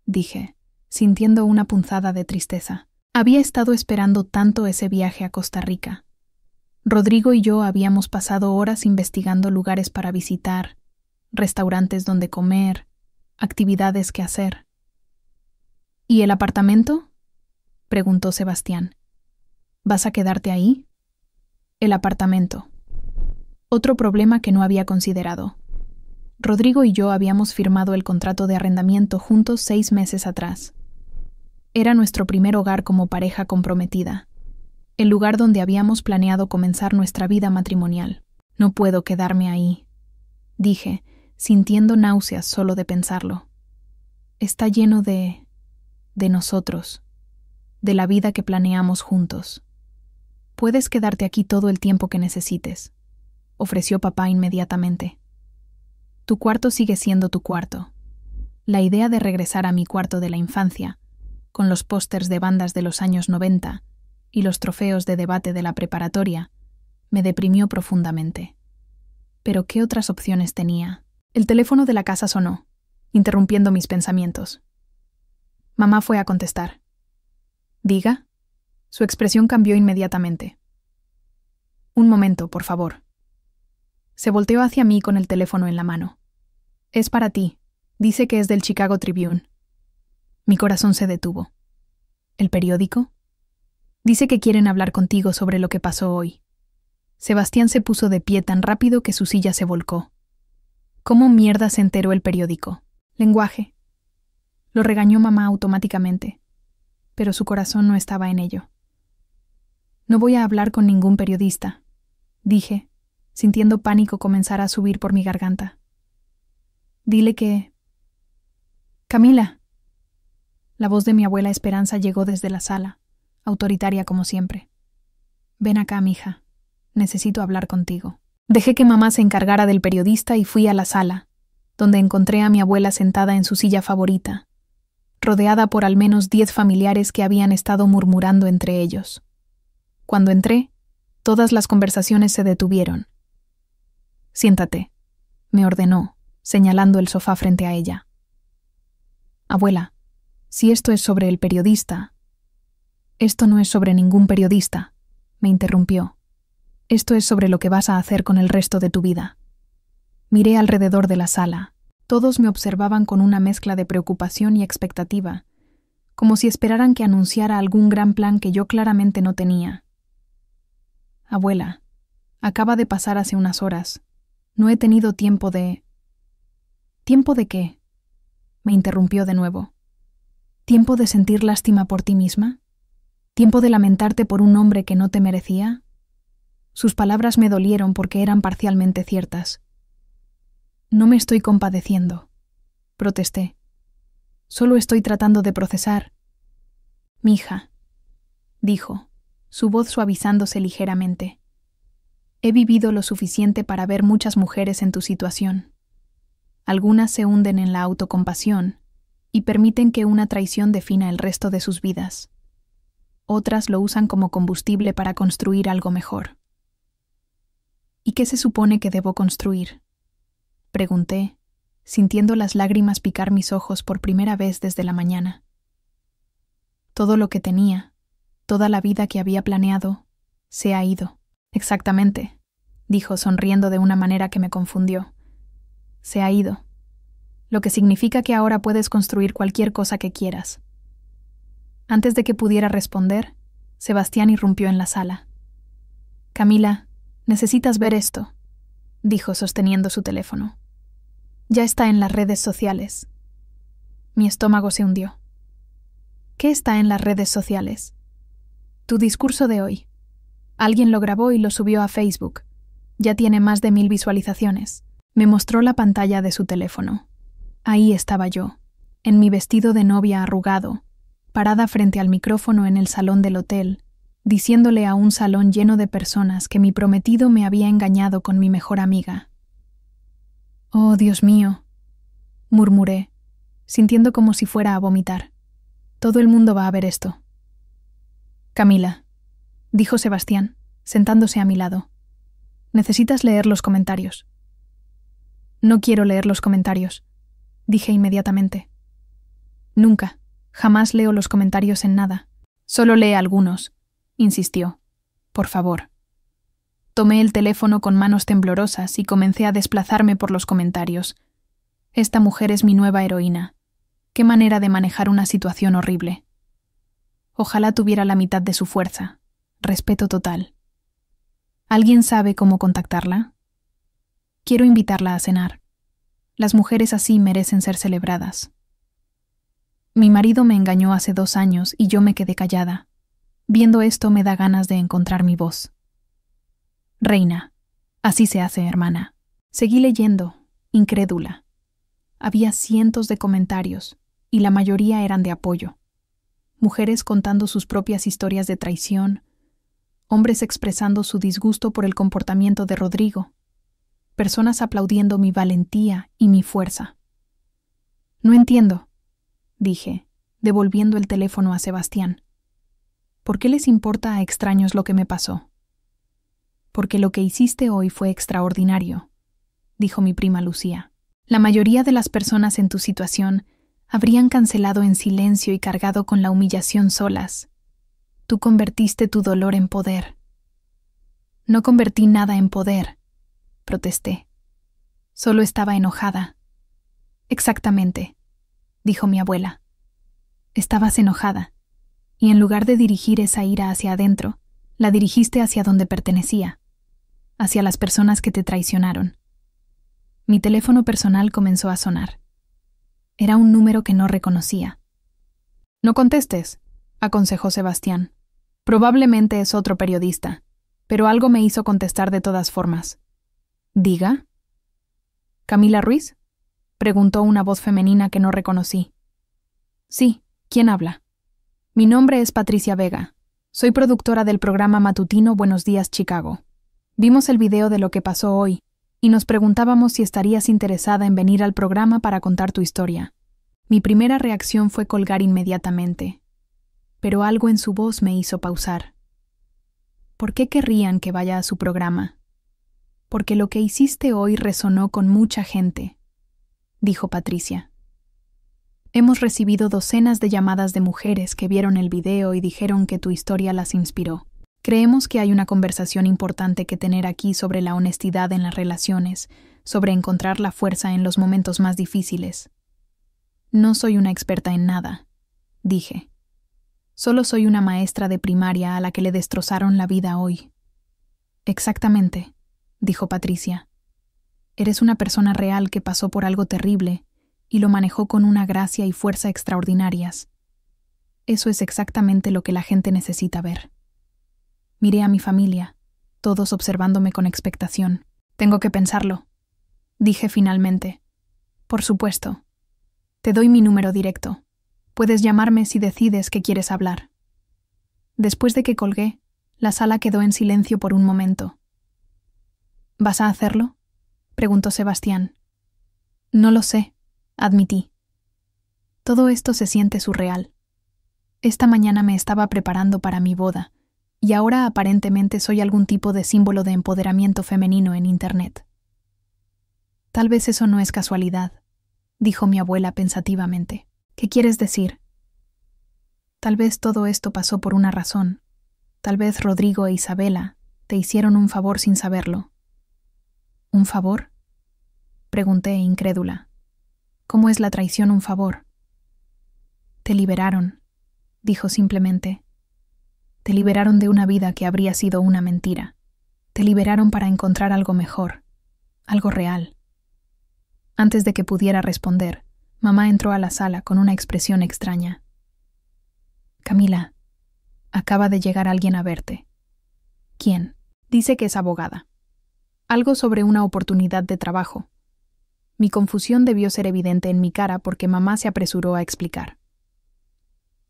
A: dije, sintiendo una punzada de tristeza. Había estado esperando tanto ese viaje a Costa Rica. Rodrigo y yo habíamos pasado horas investigando lugares para visitar, restaurantes donde comer, actividades que hacer. ¿Y el apartamento?, preguntó Sebastián. ¿Vas a quedarte ahí? El apartamento. Otro problema que no había considerado. Rodrigo y yo habíamos firmado el contrato de arrendamiento juntos 6 meses atrás. Era nuestro primer hogar como pareja comprometida, el lugar donde habíamos planeado comenzar nuestra vida matrimonial. No puedo quedarme ahí, dije, sintiendo náuseas solo de pensarlo. Está lleno de nosotros, de la vida que planeamos juntos. Puedes quedarte aquí todo el tiempo que necesites, ofreció papá inmediatamente. Tu cuarto sigue siendo tu cuarto. La idea de regresar a mi cuarto de la infancia, con los pósters de bandas de los años 90 y los trofeos de debate de la preparatoria, me deprimió profundamente. Pero ¿qué otras opciones tenía? El teléfono de la casa sonó, interrumpiendo mis pensamientos. Mamá fue a contestar. ¿Diga? Su expresión cambió inmediatamente. Un momento, por favor. Se volteó hacia mí con el teléfono en la mano. Es para ti. Dice que es del Chicago Tribune. Mi corazón se detuvo. ¿El periódico? Dice que quieren hablar contigo sobre lo que pasó hoy. Sebastián se puso de pie tan rápido que su silla se volcó. ¿Cómo mierda se enteró el periódico? Lenguaje. Lo regañó mamá automáticamente, pero su corazón no estaba en ello. No voy a hablar con ningún periodista, dije, sintiendo pánico comenzar a subir por mi garganta. Dile que... Camila. La voz de mi abuela Esperanza llegó desde la sala, autoritaria como siempre. Ven acá, mija. Necesito hablar contigo. Dejé que mamá se encargara del periodista y fui a la sala, donde encontré a mi abuela sentada en su silla favorita, rodeada por al menos 10 familiares que habían estado murmurando entre ellos. Cuando entré, todas las conversaciones se detuvieron. Siéntate, me ordenó, señalando el sofá frente a ella. Abuela, si esto es sobre el periodista... Esto no es sobre ningún periodista, me interrumpió. Esto es sobre lo que vas a hacer con el resto de tu vida. Miré alrededor de la sala. Todos me observaban con una mezcla de preocupación y expectativa, como si esperaran que anunciara algún gran plan que yo claramente no tenía. Abuela, acaba de pasar hace unas horas. No he tenido tiempo de... ¿Tiempo de qué? Me interrumpió de nuevo. ¿Tiempo de sentir lástima por ti misma? ¿Tiempo de lamentarte por un hombre que no te merecía? Sus palabras me dolieron porque eran parcialmente ciertas. No me estoy compadeciendo, protesté. Solo estoy tratando de procesar. Mija, dijo, su voz suavizándose ligeramente. He vivido lo suficiente para ver muchas mujeres en tu situación. Algunas se hunden en la autocompasión y permiten que una traición defina el resto de sus vidas. Otras lo usan como combustible para construir algo mejor. ¿Y qué se supone que debo construir?, pregunté, sintiendo las lágrimas picar mis ojos por primera vez desde la mañana. Todo lo que tenía, toda la vida que había planeado, se ha ido. Exactamente, dijo sonriendo de una manera que me confundió. Se ha ido, lo que significa que ahora puedes construir cualquier cosa que quieras. Antes de que pudiera responder, Sebastián irrumpió en la sala. Camila, necesitas ver esto, dijo sosteniendo su teléfono. Ya está en las redes sociales. Mi estómago se hundió. ¿Qué está en las redes sociales? Tu discurso de hoy. Alguien lo grabó y lo subió a Facebook. Ya tiene más de 1000 visualizaciones. Me mostró la pantalla de su teléfono. Ahí estaba yo, en mi vestido de novia arrugado, parada frente al micrófono en el salón del hotel, diciéndole a un salón lleno de personas que mi prometido me había engañado con mi mejor amiga. «Oh, Dios mío», murmuré, sintiendo como si fuera a vomitar. «Todo el mundo va a ver esto». «Camila», dijo Sebastián, sentándose a mi lado. «Necesitas leer los comentarios». «No quiero leer los comentarios», dije inmediatamente. «Nunca, jamás leo los comentarios en nada. Solo lee algunos», insistió. «Por favor». Tomé el teléfono con manos temblorosas y comencé a desplazarme por los comentarios. Esta mujer es mi nueva heroína. Qué manera de manejar una situación horrible. Ojalá tuviera la mitad de su fuerza. Respeto total. ¿Alguien sabe cómo contactarla? Quiero invitarla a cenar. Las mujeres así merecen ser celebradas. Mi marido me engañó hace 2 años y yo me quedé callada. Viendo esto me da ganas de encontrar mi voz. Reina, así se hace, hermana. Seguí leyendo, incrédula. Había cientos de comentarios, y la mayoría eran de apoyo. Mujeres contando sus propias historias de traición, hombres expresando su disgusto por el comportamiento de Rodrigo, personas aplaudiendo mi valentía y mi fuerza. «No entiendo», dije, devolviendo el teléfono a Sebastián. «¿Por qué les importa a extraños lo que me pasó?» «Porque lo que hiciste hoy fue extraordinario», dijo mi prima Lucía. «La mayoría de las personas en tu situación habrían cancelado en silencio y cargado con la humillación solas. Tú convertiste tu dolor en poder». «No convertí nada en poder», protesté. «Solo estaba enojada». «Exactamente», dijo mi abuela. «Estabas enojada, y en lugar de dirigir esa ira hacia adentro, la dirigiste hacia donde pertenecía, hacia las personas que te traicionaron». Mi teléfono personal comenzó a sonar. Era un número que no reconocía. «No contestes», aconsejó Sebastián. «Probablemente es otro periodista, pero algo me hizo contestar de todas formas». «¿Diga?» «¿Camila Ruiz?», preguntó una voz femenina que no reconocí. «Sí, ¿quién habla?» «Mi nombre es Patricia Vega. Soy productora del programa matutino Buenos Días, Chicago. Vimos el video de lo que pasó hoy y nos preguntábamos si estarías interesada en venir al programa para contar tu historia». Mi primera reacción fue colgar inmediatamente, pero algo en su voz me hizo pausar. «¿Por qué querrían que vaya a su programa?» «Porque lo que hiciste hoy resonó con mucha gente», dijo Patricia. «Hemos recibido docenas de llamadas de mujeres que vieron el video y dijeron que tu historia las inspiró. Creemos que hay una conversación importante que tener aquí sobre la honestidad en las relaciones, sobre encontrar la fuerza en los momentos más difíciles». «No soy una experta en nada», dije. «Solo soy una maestra de primaria a la que le destrozaron la vida hoy». «Exactamente», dijo Patricia. «Eres una persona real que pasó por algo terrible y lo manejó con una gracia y fuerza extraordinarias. Eso es exactamente lo que la gente necesita ver». Miré a mi familia, todos observándome con expectación. «Tengo que pensarlo», dije finalmente. «Por supuesto. Te doy mi número directo. Puedes llamarme si decides que quieres hablar». Después de que colgué, la sala quedó en silencio por un momento. «¿Vas a hacerlo?», preguntó Sebastián. «No lo sé», admití. «Todo esto se siente surreal. Esta mañana me estaba preparando para mi boda, y ahora aparentemente soy algún tipo de símbolo de empoderamiento femenino en Internet». «Tal vez eso no es casualidad», dijo mi abuela pensativamente. «¿Qué quieres decir?» «Tal vez todo esto pasó por una razón. Tal vez Rodrigo e Isabela te hicieron un favor sin saberlo». «¿Un favor?», pregunté incrédula. «¿Cómo es la traición un favor?» «Te liberaron», dijo simplemente. «Te liberaron de una vida que habría sido una mentira. Te liberaron para encontrar algo mejor, algo real». Antes de que pudiera responder, mamá entró a la sala con una expresión extraña. «Camila, acaba de llegar alguien a verte». ¿Quién? Dice que es abogada. Algo sobre una oportunidad de trabajo. Mi confusión debió ser evidente en mi cara porque mamá se apresuró a explicar.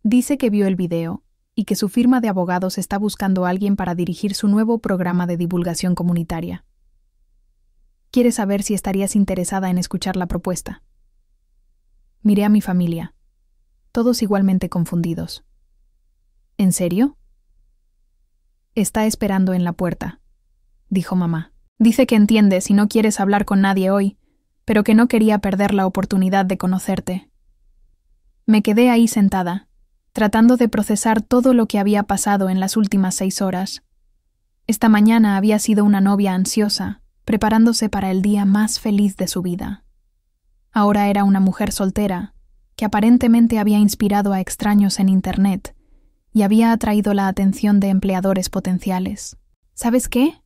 A: Dice que vio el video y que su firma de abogados está buscando a alguien para dirigir su nuevo programa de divulgación comunitaria. Quiere saber si estarías interesada en escuchar la propuesta. Miré a mi familia, todos igualmente confundidos. ¿En serio? Está esperando en la puerta, dijo mamá. Dice que entiendes y no quieres hablar con nadie hoy, pero que no quería perder la oportunidad de conocerte. Me quedé ahí sentada, tratando de procesar todo lo que había pasado en las últimas 6 horas. Esta mañana había sido una novia ansiosa, preparándose para el día más feliz de su vida. Ahora era una mujer soltera, que aparentemente había inspirado a extraños en Internet y había atraído la atención de empleadores potenciales. ¿Sabes qué?,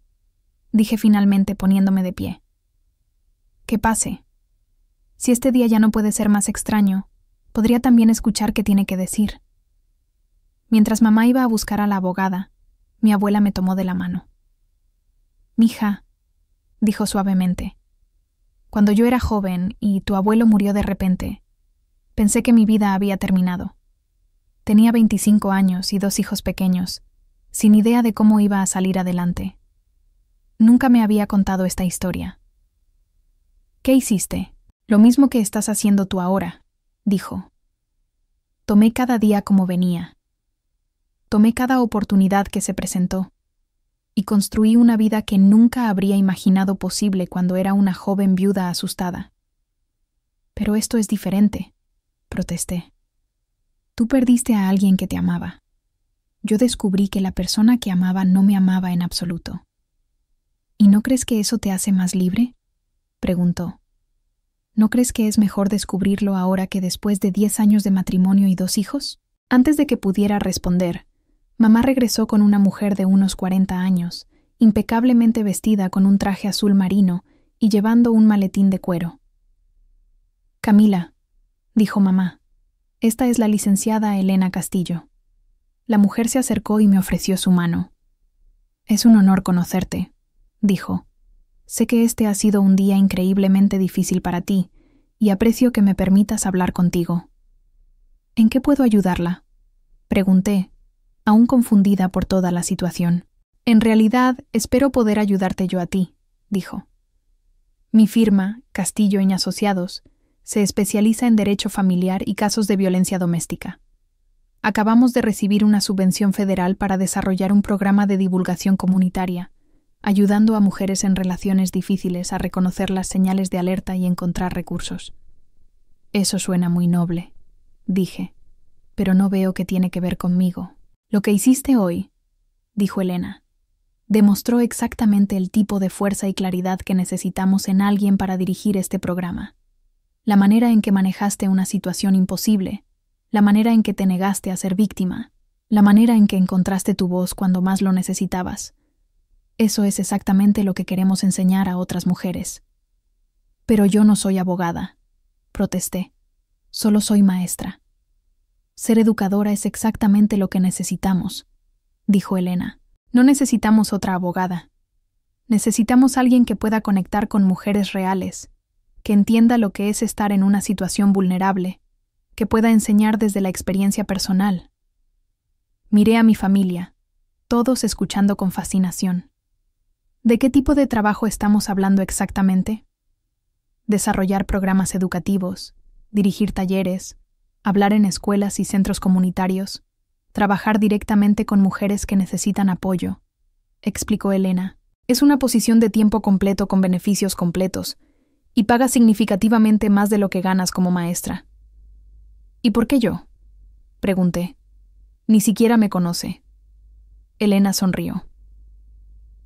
A: dije finalmente poniéndome de pie. Que pase. Si este día ya no puede ser más extraño, podría también escuchar qué tiene que decir. Mientras mamá iba a buscar a la abogada, mi abuela me tomó de la mano. «Mija», dijo suavemente, «cuando yo era joven y tu abuelo murió de repente, pensé que mi vida había terminado. Tenía 25 años y 2 hijos pequeños, sin idea de cómo iba a salir adelante. Nunca me había contado esta historia». «¿Qué hiciste?» «Lo mismo que estás haciendo tú ahora», dijo. «Tomé cada día como venía. Tomé cada oportunidad que se presentó y construí una vida que nunca habría imaginado posible cuando era una joven viuda asustada». «Pero esto es diferente», protesté. «Tú perdiste a alguien que te amaba. Yo descubrí que la persona que amaba no me amaba en absoluto». «¿Y no crees que eso te hace más libre?», preguntó. «¿No crees que es mejor descubrirlo ahora que después de 10 años de matrimonio y 2 hijos?» Antes de que pudiera responder, mamá regresó con una mujer de unos 40 años, impecablemente vestida con un traje azul marino y llevando un maletín de cuero. «Camila», dijo mamá, «esta es la licenciada Elena Castillo». La mujer se acercó y me ofreció su mano. «Es un honor conocerte», dijo. «Sé que este ha sido un día increíblemente difícil para ti y aprecio que me permitas hablar contigo». «¿En qué puedo ayudarla?», pregunté, aún confundida por toda la situación. «En realidad, espero poder ayudarte yo a ti», dijo. «Mi firma, Castillo & Asociados, se especializa en derecho familiar y casos de violencia doméstica. Acabamos de recibir una subvención federal para desarrollar un programa de divulgación comunitaria, ayudando a mujeres en relaciones difíciles a reconocer las señales de alerta y encontrar recursos». «Eso suena muy noble», dije, «pero no veo qué tiene que ver conmigo». «Lo que hiciste hoy», dijo Elena, «demostró exactamente el tipo de fuerza y claridad que necesitamos en alguien para dirigir este programa. La manera en que manejaste una situación imposible, la manera en que te negaste a ser víctima, la manera en que encontraste tu voz cuando más lo necesitabas. Eso es exactamente lo que queremos enseñar a otras mujeres». «Pero yo no soy abogada», protesté. «Solo soy maestra». «Ser educadora es exactamente lo que necesitamos», dijo Elena. «No necesitamos otra abogada. Necesitamos alguien que pueda conectar con mujeres reales, que entienda lo que es estar en una situación vulnerable, que pueda enseñar desde la experiencia personal». Miré a mi familia, todos escuchando con fascinación. ¿De qué tipo de trabajo estamos hablando exactamente? Desarrollar programas educativos, dirigir talleres, hablar en escuelas y centros comunitarios, trabajar directamente con mujeres que necesitan apoyo, explicó Elena. «Es una posición de tiempo completo con beneficios completos y paga significativamente más de lo que ganas como maestra». «¿Y por qué yo?», pregunté. «Ni siquiera me conoce». Elena sonrió.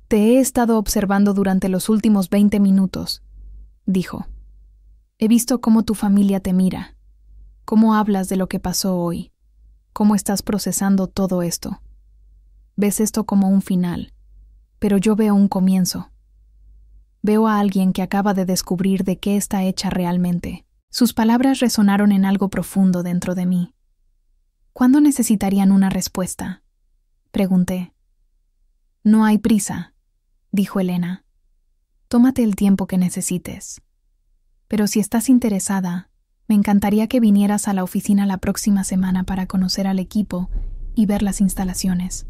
A: «Te he estado observando durante los últimos 20 minutos», dijo. «He visto cómo tu familia te mira, cómo hablas de lo que pasó hoy, cómo estás procesando todo esto. Ves esto como un final, pero yo veo un comienzo. Veo a alguien que acaba de descubrir de qué está hecha realmente». Sus palabras resonaron en algo profundo dentro de mí. «¿Cuándo necesitarían una respuesta?», pregunté. No hay prisa, dijo Elena. Tómate el tiempo que necesites. Pero si estás interesada, me encantaría que vinieras a la oficina la próxima semana para conocer al equipo y ver las instalaciones.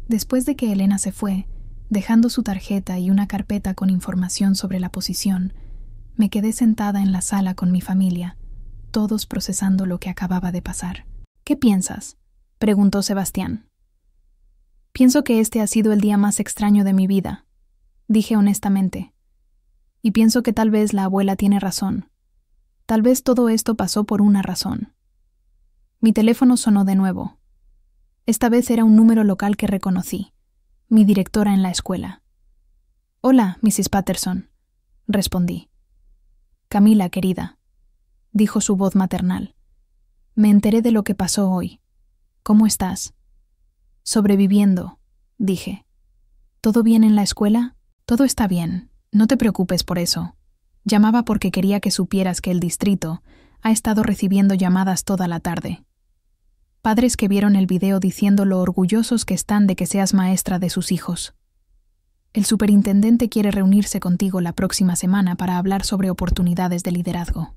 A: Después de que Elena se fue, dejando su tarjeta y una carpeta con información sobre la posición, me quedé sentada en la sala con mi familia, todos procesando lo que acababa de pasar. ¿Qué piensas?, preguntó Sebastián. Pienso que este ha sido el día más extraño de mi vida, dije honestamente. Y pienso que tal vez la abuela tiene razón. Tal vez todo esto pasó por una razón. Mi teléfono sonó de nuevo. Esta vez era un número local que reconocí, mi directora en la escuela. «Hola, Mrs. Patterson», respondí. «Camila, querida», dijo su voz maternal. «Me enteré de lo que pasó hoy. ¿Cómo estás?» «Sobreviviendo», dije. «¿Todo bien en la escuela?» «Todo está bien. No te preocupes por eso. Llamaba porque quería que supieras que el distrito ha estado recibiendo llamadas toda la tarde. Padres que vieron el video diciendo lo orgullosos que están de que seas maestra de sus hijos. El superintendente quiere reunirse contigo la próxima semana para hablar sobre oportunidades de liderazgo».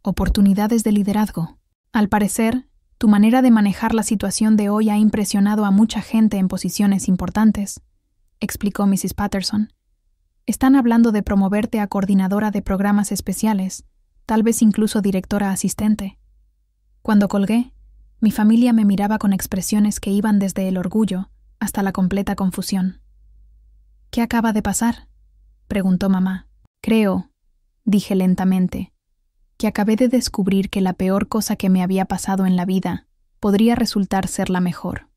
A: «¿Oportunidades de liderazgo?» Al parecer, tu manera de manejar la situación de hoy ha impresionado a mucha gente en posiciones importantes, explicó Mrs. Patterson. Están hablando de promoverte a coordinadora de programas especiales, tal vez incluso directora asistente. Cuando colgué, mi familia me miraba con expresiones que iban desde el orgullo hasta la completa confusión. «¿Qué acaba de pasar?», preguntó mamá. «Creo», dije lentamente, «que acabé de descubrir que la peor cosa que me había pasado en la vida podría resultar ser la mejor.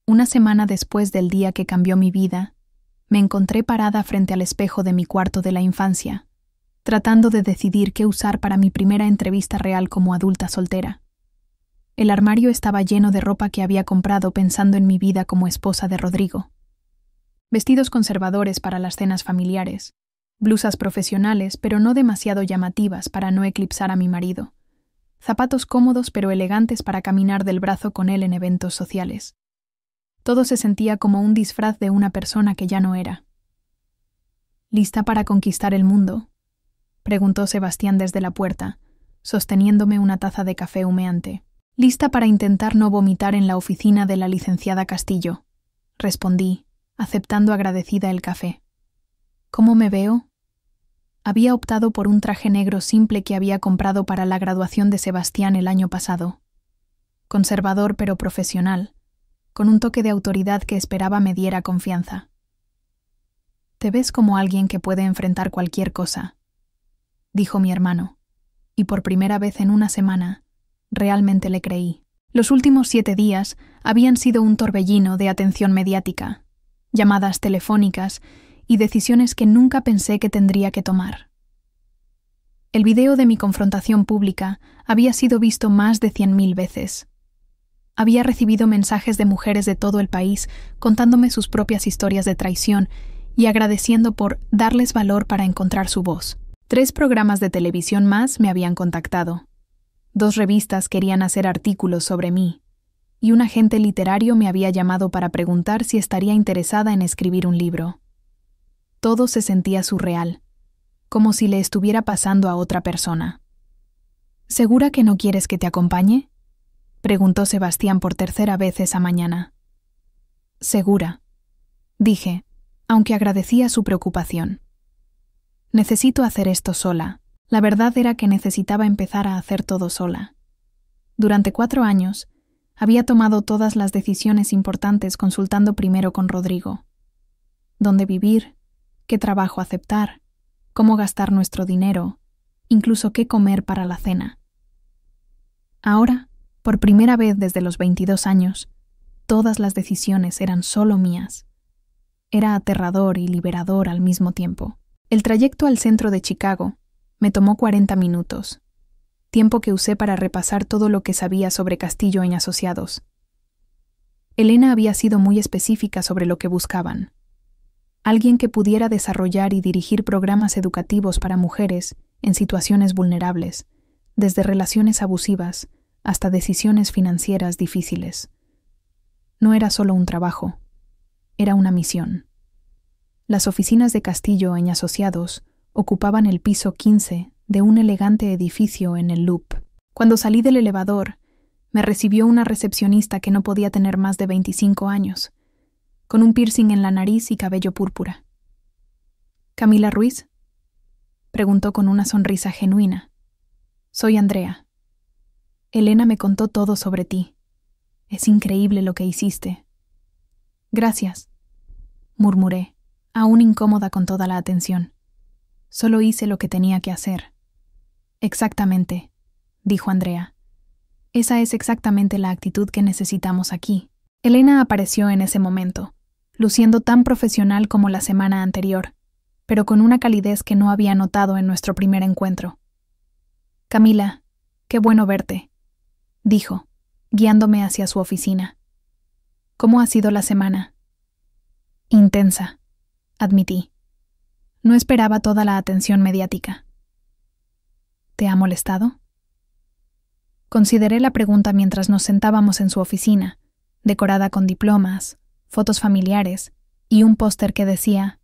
A: Una semana después del día que cambió mi vida, me encontré parada frente al espejo de mi cuarto de la infancia, tratando de decidir qué usar para mi primera entrevista real como adulta soltera. El armario estaba lleno de ropa que había comprado pensando en mi vida como esposa de Rodrigo. Vestidos conservadores para las cenas familiares, blusas profesionales pero no demasiado llamativas para no eclipsar a mi marido, zapatos cómodos pero elegantes para caminar del brazo con él en eventos sociales. Todo se sentía como un disfraz de una persona que ya no era. «¿Lista para conquistar el mundo?», preguntó Sebastián desde la puerta, sosteniéndome una taza de café humeante. «Lista para intentar no vomitar en la oficina de la licenciada Castillo», respondí, aceptando agradecida el café. «¿Cómo me veo?». Había optado por un traje negro simple que había comprado para la graduación de Sebastián el año pasado. Conservador pero profesional, con un toque de autoridad que esperaba me diera confianza. «Te ves como alguien que puede enfrentar cualquier cosa», dijo mi hermano, y por primera vez en una semana, realmente le creí. Los últimos 7 días habían sido un torbellino de atención mediática, llamadas telefónicas y decisiones que nunca pensé que tendría que tomar. El video de mi confrontación pública había sido visto más de 100.000 veces. Había recibido mensajes de mujeres de todo el país contándome sus propias historias de traición y agradeciendo por darles valor para encontrar su voz. 3 programas de televisión más me habían contactado. 2 revistas querían hacer artículos sobre mí, y un agente literario me había llamado para preguntar si estaría interesada en escribir un libro. Todo se sentía surreal, como si le estuviera pasando a otra persona. «¿Segura que no quieres que te acompañe?», preguntó Sebastián por 3ª vez esa mañana. «Segura», dije, aunque agradecía su preocupación. «Necesito hacer esto sola». La verdad era que necesitaba empezar a hacer todo sola. Durante 4 años, había tomado todas las decisiones importantes consultando primero con Rodrigo. Dónde vivir, qué trabajo aceptar, cómo gastar nuestro dinero, incluso qué comer para la cena. Ahora, por primera vez desde los 22 años, todas las decisiones eran solo mías. Era aterrador y liberador al mismo tiempo. El trayecto al centro de Chicago me tomó 40 minutos, tiempo que usé para repasar todo lo que sabía sobre Castillo en Asociados. Elena había sido muy específica sobre lo que buscaban. Alguien que pudiera desarrollar y dirigir programas educativos para mujeres en situaciones vulnerables, desde relaciones abusivas hasta decisiones financieras difíciles. No era solo un trabajo, era una misión. Las oficinas de Castillo y Asociados ocupaban el piso 15 de un elegante edificio en el Loop. Cuando salí del elevador, me recibió una recepcionista que no podía tener más de 25 años, con un piercing en la nariz y cabello púrpura. ¿Camila Ruiz?, preguntó con una sonrisa genuina. Soy Andrea. Elena me contó todo sobre ti. Es increíble lo que hiciste. Gracias, murmuré, aún incómoda con toda la atención. Solo hice lo que tenía que hacer. Exactamente, dijo Andrea. Esa es exactamente la actitud que necesitamos aquí. Elena apareció en ese momento, luciendo tan profesional como la semana anterior, pero con una calidez que no había notado en nuestro primer encuentro. Camila, qué bueno verte, dijo, guiándome hacia su oficina. ¿Cómo ha sido la semana? Intensa, admití. No esperaba toda la atención mediática. ¿Te ha molestado? Consideré la pregunta mientras nos sentábamos en su oficina, decorada con diplomas, fotos familiares y un póster que decía: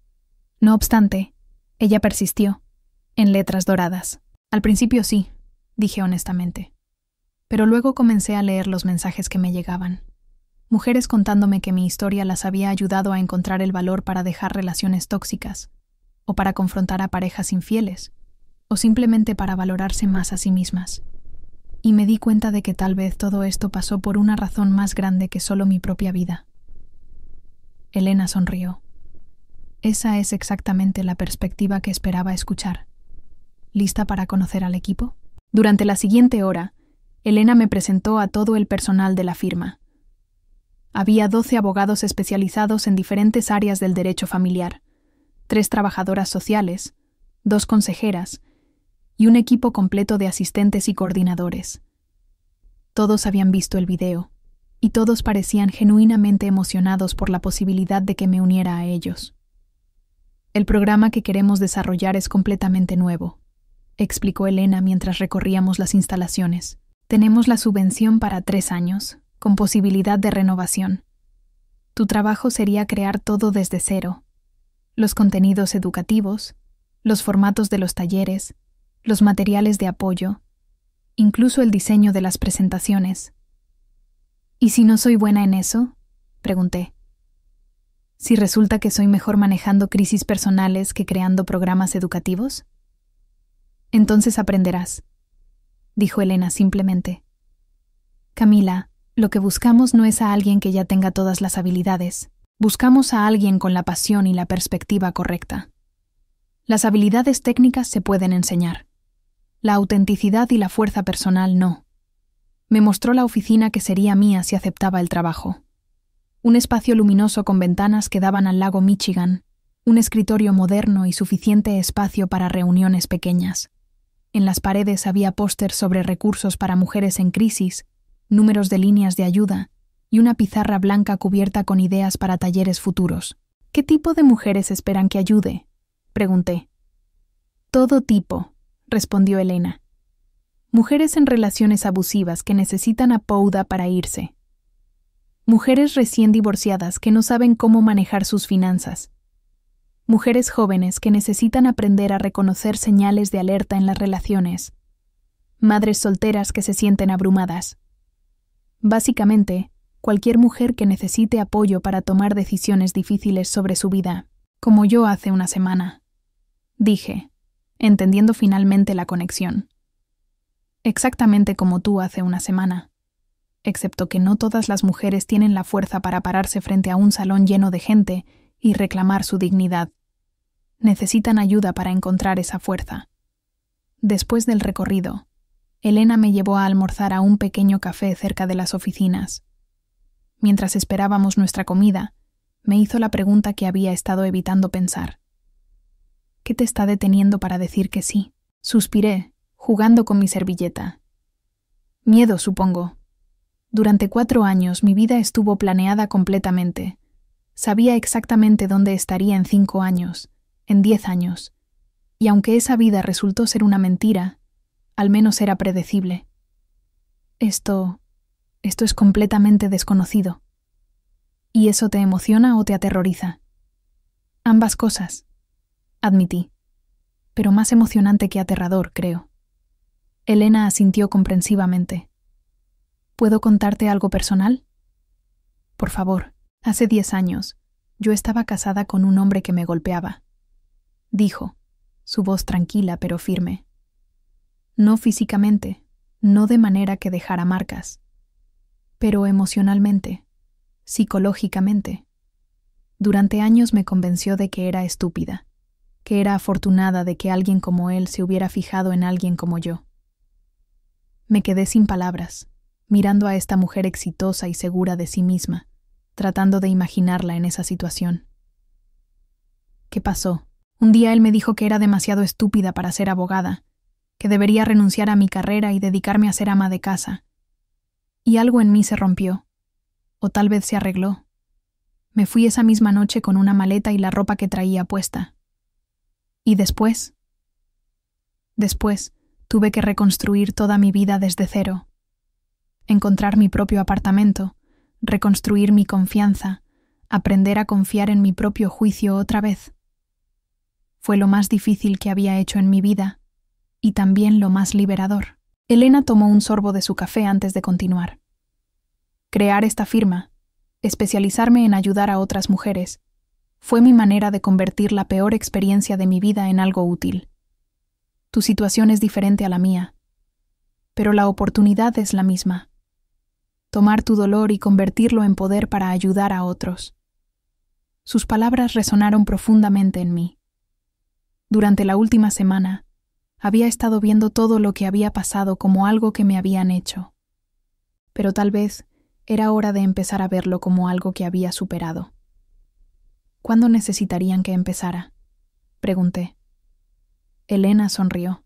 A: no obstante, ella persistió, en letras doradas. Al principio sí, dije honestamente. Pero luego comencé a leer los mensajes que me llegaban. Mujeres contándome que mi historia las había ayudado a encontrar el valor para dejar relaciones tóxicas, o para confrontar a parejas infieles, o simplemente para valorarse más a sí mismas. Y me di cuenta de que tal vez todo esto pasó por una razón más grande que solo mi propia vida. Elena sonrió. Esa es exactamente la perspectiva que esperaba escuchar. ¿Lista para conocer al equipo? Durante la siguiente hora, Elena me presentó a todo el personal de la firma. Había 12 abogados especializados en diferentes áreas del derecho familiar, 3 trabajadoras sociales, 2 consejeras y un equipo completo de asistentes y coordinadores. Todos habían visto el video, y todos parecían genuinamente emocionados por la posibilidad de que me uniera a ellos. El programa que queremos desarrollar es completamente nuevo, explicó Elena mientras recorríamos las instalaciones. Tenemos la subvención para 3 años, con posibilidad de renovación. Tu trabajo sería crear todo desde cero: los contenidos educativos, los formatos de los talleres, los materiales de apoyo, incluso el diseño de las presentaciones. ¿Y si no soy buena en eso?, pregunté. ¿Si resulta que soy mejor manejando crisis personales que creando programas educativos? Entonces aprenderás, dijo Elena simplemente. Camila, lo que buscamos no es a alguien que ya tenga todas las habilidades. Buscamos a alguien con la pasión y la perspectiva correcta. Las habilidades técnicas se pueden enseñar. La autenticidad y la fuerza personal no. Me mostró la oficina que sería mía si aceptaba el trabajo. Un espacio luminoso con ventanas que daban al lago Michigan, un escritorio moderno y suficiente espacio para reuniones pequeñas. En las paredes había pósters sobre recursos para mujeres en crisis, números de líneas de ayuda y una pizarra blanca cubierta con ideas para talleres futuros. ¿Qué tipo de mujeres esperan que ayude?, pregunté. Todo tipo, respondió Elena. Mujeres en relaciones abusivas que necesitan apoyo para irse. Mujeres recién divorciadas que no saben cómo manejar sus finanzas. Mujeres jóvenes que necesitan aprender a reconocer señales de alerta en las relaciones. Madres solteras que se sienten abrumadas. Básicamente, cualquier mujer que necesite apoyo para tomar decisiones difíciles sobre su vida, como yo hace una semana, dije, entendiendo finalmente la conexión. Exactamente como tú hace una semana, excepto que no todas las mujeres tienen la fuerza para pararse frente a un salón lleno de gente y reclamar su dignidad. Necesitan ayuda para encontrar esa fuerza. Después del recorrido, Elena me llevó a almorzar a un pequeño café cerca de las oficinas. Mientras esperábamos nuestra comida, me hizo la pregunta que había estado evitando pensar. ¿Qué te está deteniendo para decir que sí? Suspiré, jugando con mi servilleta. Miedo, supongo. Durante 4 años mi vida estuvo planeada completamente. Sabía exactamente dónde estaría en 5 años, en 10 años. Y aunque esa vida resultó ser una mentira, al menos era predecible. Esto es completamente desconocido. ¿Y eso te emociona o te aterroriza? Ambas cosas, admití. Pero más emocionante que aterrador, creo. Elena asintió comprensivamente. ¿Puedo contarte algo personal? Por favor. Hace 10 años, yo estaba casada con un hombre que me golpeaba. Dijo, su voz tranquila pero firme. No físicamente, no de manera que dejara marcas, pero emocionalmente, psicológicamente. Durante años me convenció de que era estúpida, que era afortunada de que alguien como él se hubiera fijado en alguien como yo. Me quedé sin palabras, mirando a esta mujer exitosa y segura de sí misma, tratando de imaginarla en esa situación. ¿Qué pasó? Un día él me dijo que era demasiado estúpida para ser abogada, que debería renunciar a mi carrera y dedicarme a ser ama de casa. Y algo en mí se rompió, o tal vez se arregló. Me fui esa misma noche con una maleta y la ropa que traía puesta. ¿Y después? Después, tuve que reconstruir toda mi vida desde cero. Encontrar mi propio apartamento, reconstruir mi confianza, aprender a confiar en mi propio juicio otra vez. Fue lo más difícil que había hecho en mi vida, y también lo más liberador. Elena tomó un sorbo de su café antes de continuar. Crear esta firma, especializarme en ayudar a otras mujeres, fue mi manera de convertir la peor experiencia de mi vida en algo útil. Tu situación es diferente a la mía, pero la oportunidad es la misma. Tomar tu dolor y convertirlo en poder para ayudar a otros. Sus palabras resonaron profundamente en mí. Durante la última semana, había estado viendo todo lo que había pasado como algo que me habían hecho. Pero tal vez era hora de empezar a verlo como algo que había superado. ¿Cuándo necesitarían que empezara?, pregunté. Elena sonrió.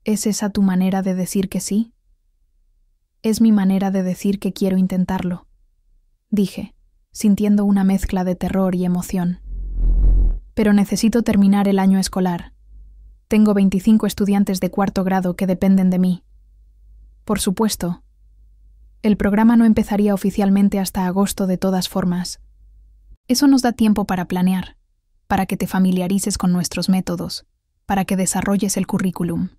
A: ¿Es esa tu manera de decir que sí? Es mi manera de decir que quiero intentarlo, dije, sintiendo una mezcla de terror y emoción. Pero necesito terminar el año escolar. Tengo 25 estudiantes de 4º grado que dependen de mí. Por supuesto. El programa no empezaría oficialmente hasta agosto de todas formas. Eso nos da tiempo para planear, para que te familiarices con nuestros métodos, para que desarrolles el currículum.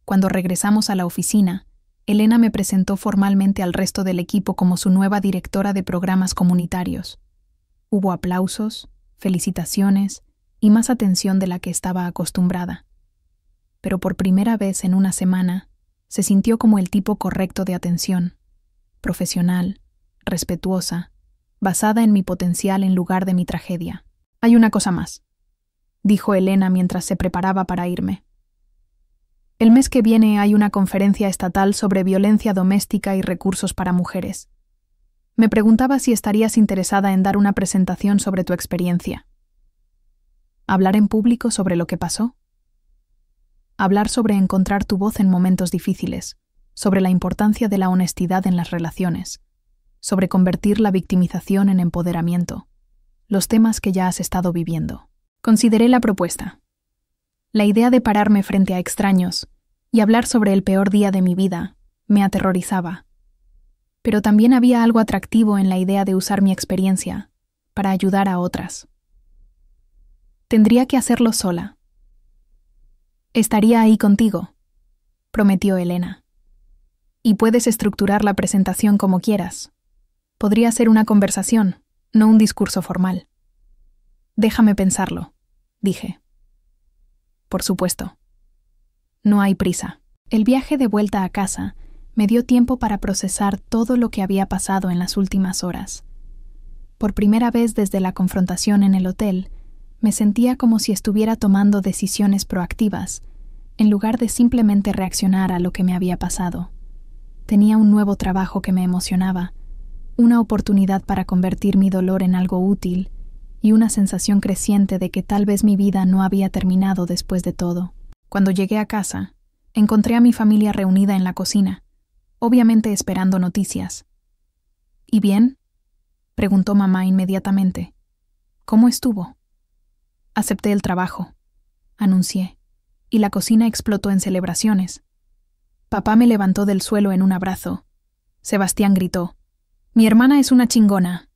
A: Cuando regresamos a la oficina, Elena me presentó formalmente al resto del equipo como su nueva directora de programas comunitarios. Hubo aplausos, felicitaciones y más atención de la que estaba acostumbrada. Pero por primera vez en una semana, se sintió como el tipo correcto de atención, profesional, respetuosa, basada en mi potencial en lugar de mi tragedia. Hay una cosa más, dijo Elena mientras se preparaba para irme. El mes que viene hay una conferencia estatal sobre violencia doméstica y recursos para mujeres. Me preguntaba si estarías interesada en dar una presentación sobre tu experiencia. ¿Hablar en público sobre lo que pasó? Hablar sobre encontrar tu voz en momentos difíciles, sobre la importancia de la honestidad en las relaciones, sobre convertir la victimización en empoderamiento, los temas que ya has estado viviendo. Consideré la propuesta. La idea de pararme frente a extraños y hablar sobre el peor día de mi vida me aterrorizaba. Pero también había algo atractivo en la idea de usar mi experiencia para ayudar a otras. Tendría que hacerlo sola. Estaría ahí contigo, prometió Elena. Y puedes estructurar la presentación como quieras. Podría ser una conversación, no un discurso formal. Déjame pensarlo, dije. Por supuesto. No hay prisa. El viaje de vuelta a casa me dio tiempo para procesar todo lo que había pasado en las últimas horas. Por primera vez desde la confrontación en el hotel, me sentía como si estuviera tomando decisiones proactivas, en lugar de simplemente reaccionar a lo que me había pasado. Tenía un nuevo trabajo que me emocionaba, una oportunidad para convertir mi dolor en algo útil y una sensación creciente de que tal vez mi vida no había terminado después de todo. Cuando llegué a casa, encontré a mi familia reunida en la cocina, obviamente esperando noticias. ¿Y bien?, preguntó mamá inmediatamente. ¿Cómo estuvo? Acepté el trabajo, anuncié, y la cocina explotó en celebraciones. Papá me levantó del suelo en un abrazo. Sebastián gritó: «Mi hermana es una chingona,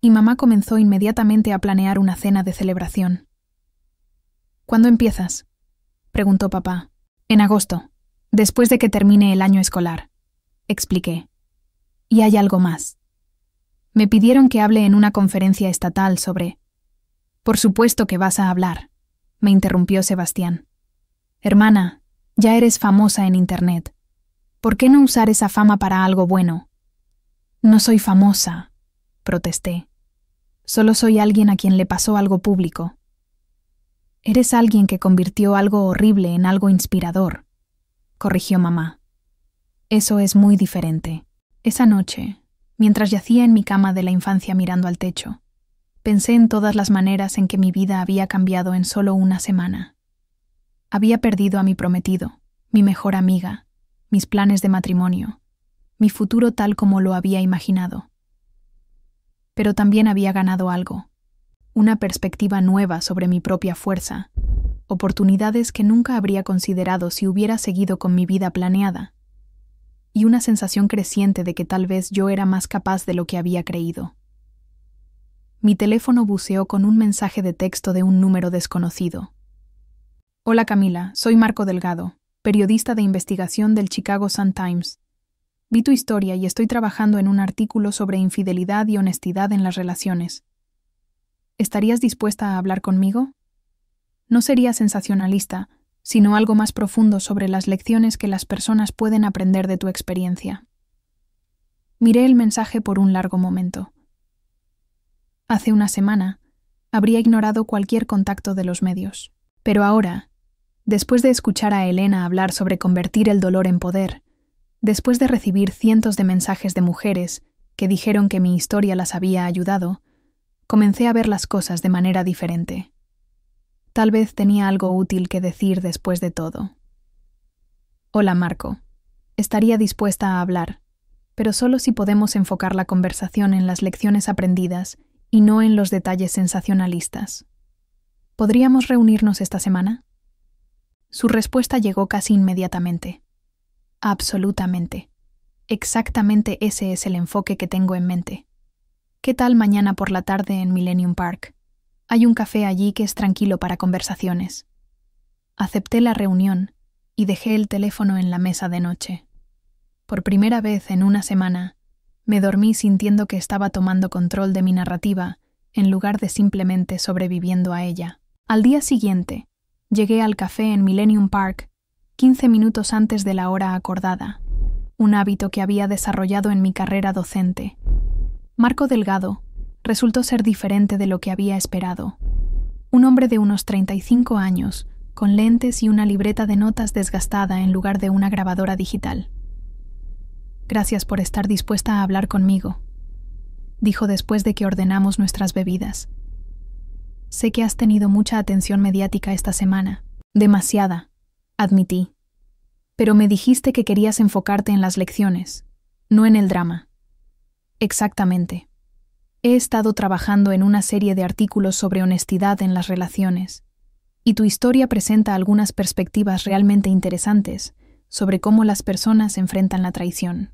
A: y mamá comenzó inmediatamente a planear una cena de celebración. ¿Cuándo empiezas?, preguntó papá. En agosto, después de que termine el año escolar, expliqué. Y hay algo más. Me pidieron que hable en una conferencia estatal sobre... Por supuesto que vas a hablar, me interrumpió Sebastián. Hermana, ya eres famosa en Internet. ¿Por qué no usar esa fama para algo bueno? No soy famosa, protesté. Solo soy alguien a quien le pasó algo público. Eres alguien que convirtió algo horrible en algo inspirador, corrigió mamá. Eso es muy diferente. Esa noche, mientras yacía en mi cama de la infancia mirando al techo, pensé en todas las maneras en que mi vida había cambiado en solo una semana. Había perdido a mi prometido, mi mejor amiga, mis planes de matrimonio, mi futuro tal como lo había imaginado. Pero también había ganado algo, una perspectiva nueva sobre mi propia fuerza, oportunidades que nunca habría considerado si hubiera seguido con mi vida planeada, y una sensación creciente de que tal vez yo era más capaz de lo que había creído. Mi teléfono buceó con un mensaje de texto de un número desconocido. Hola Camila, soy Marco Delgado, periodista de investigación del Chicago Sun-Times. Vi tu historia y estoy trabajando en un artículo sobre infidelidad y honestidad en las relaciones. ¿Estarías dispuesta a hablar conmigo? No sería sensacionalista, sino algo más profundo sobre las lecciones que las personas pueden aprender de tu experiencia. Miré el mensaje por un largo momento. Hace una semana, habría ignorado cualquier contacto de los medios. Pero ahora, después de escuchar a Elena hablar sobre convertir el dolor en poder, después de recibir cientos de mensajes de mujeres que dijeron que mi historia las había ayudado, comencé a ver las cosas de manera diferente. Tal vez tenía algo útil que decir después de todo. Hola, Marco. Estaría dispuesta a hablar, pero solo si podemos enfocar la conversación en las lecciones aprendidas y no en los detalles sensacionalistas. ¿Podríamos reunirnos esta semana? Su respuesta llegó casi inmediatamente. Absolutamente. Exactamente ese es el enfoque que tengo en mente. ¿Qué tal mañana por la tarde en Millennium Park? Hay un café allí que es tranquilo para conversaciones. Acepté la reunión y dejé el teléfono en la mesa de noche. Por primera vez en una semana, me dormí sintiendo que estaba tomando control de mi narrativa en lugar de simplemente sobreviviendo a ella. Al día siguiente, llegué al café en Millennium Park 15 minutos antes de la hora acordada, un hábito que había desarrollado en mi carrera docente. Marco Delgado resultó ser diferente de lo que había esperado. Un hombre de unos 35 años, con lentes y una libreta de notas desgastada en lugar de una grabadora digital. Gracias por estar dispuesta a hablar conmigo, dijo después de que ordenamos nuestras bebidas. Sé que has tenido mucha atención mediática esta semana. Demasiada, admití. Pero me dijiste que querías enfocarte en las lecciones, no en el drama. Exactamente. He estado trabajando en una serie de artículos sobre honestidad en las relaciones, y tu historia presenta algunas perspectivas realmente interesantes sobre cómo las personas enfrentan la traición.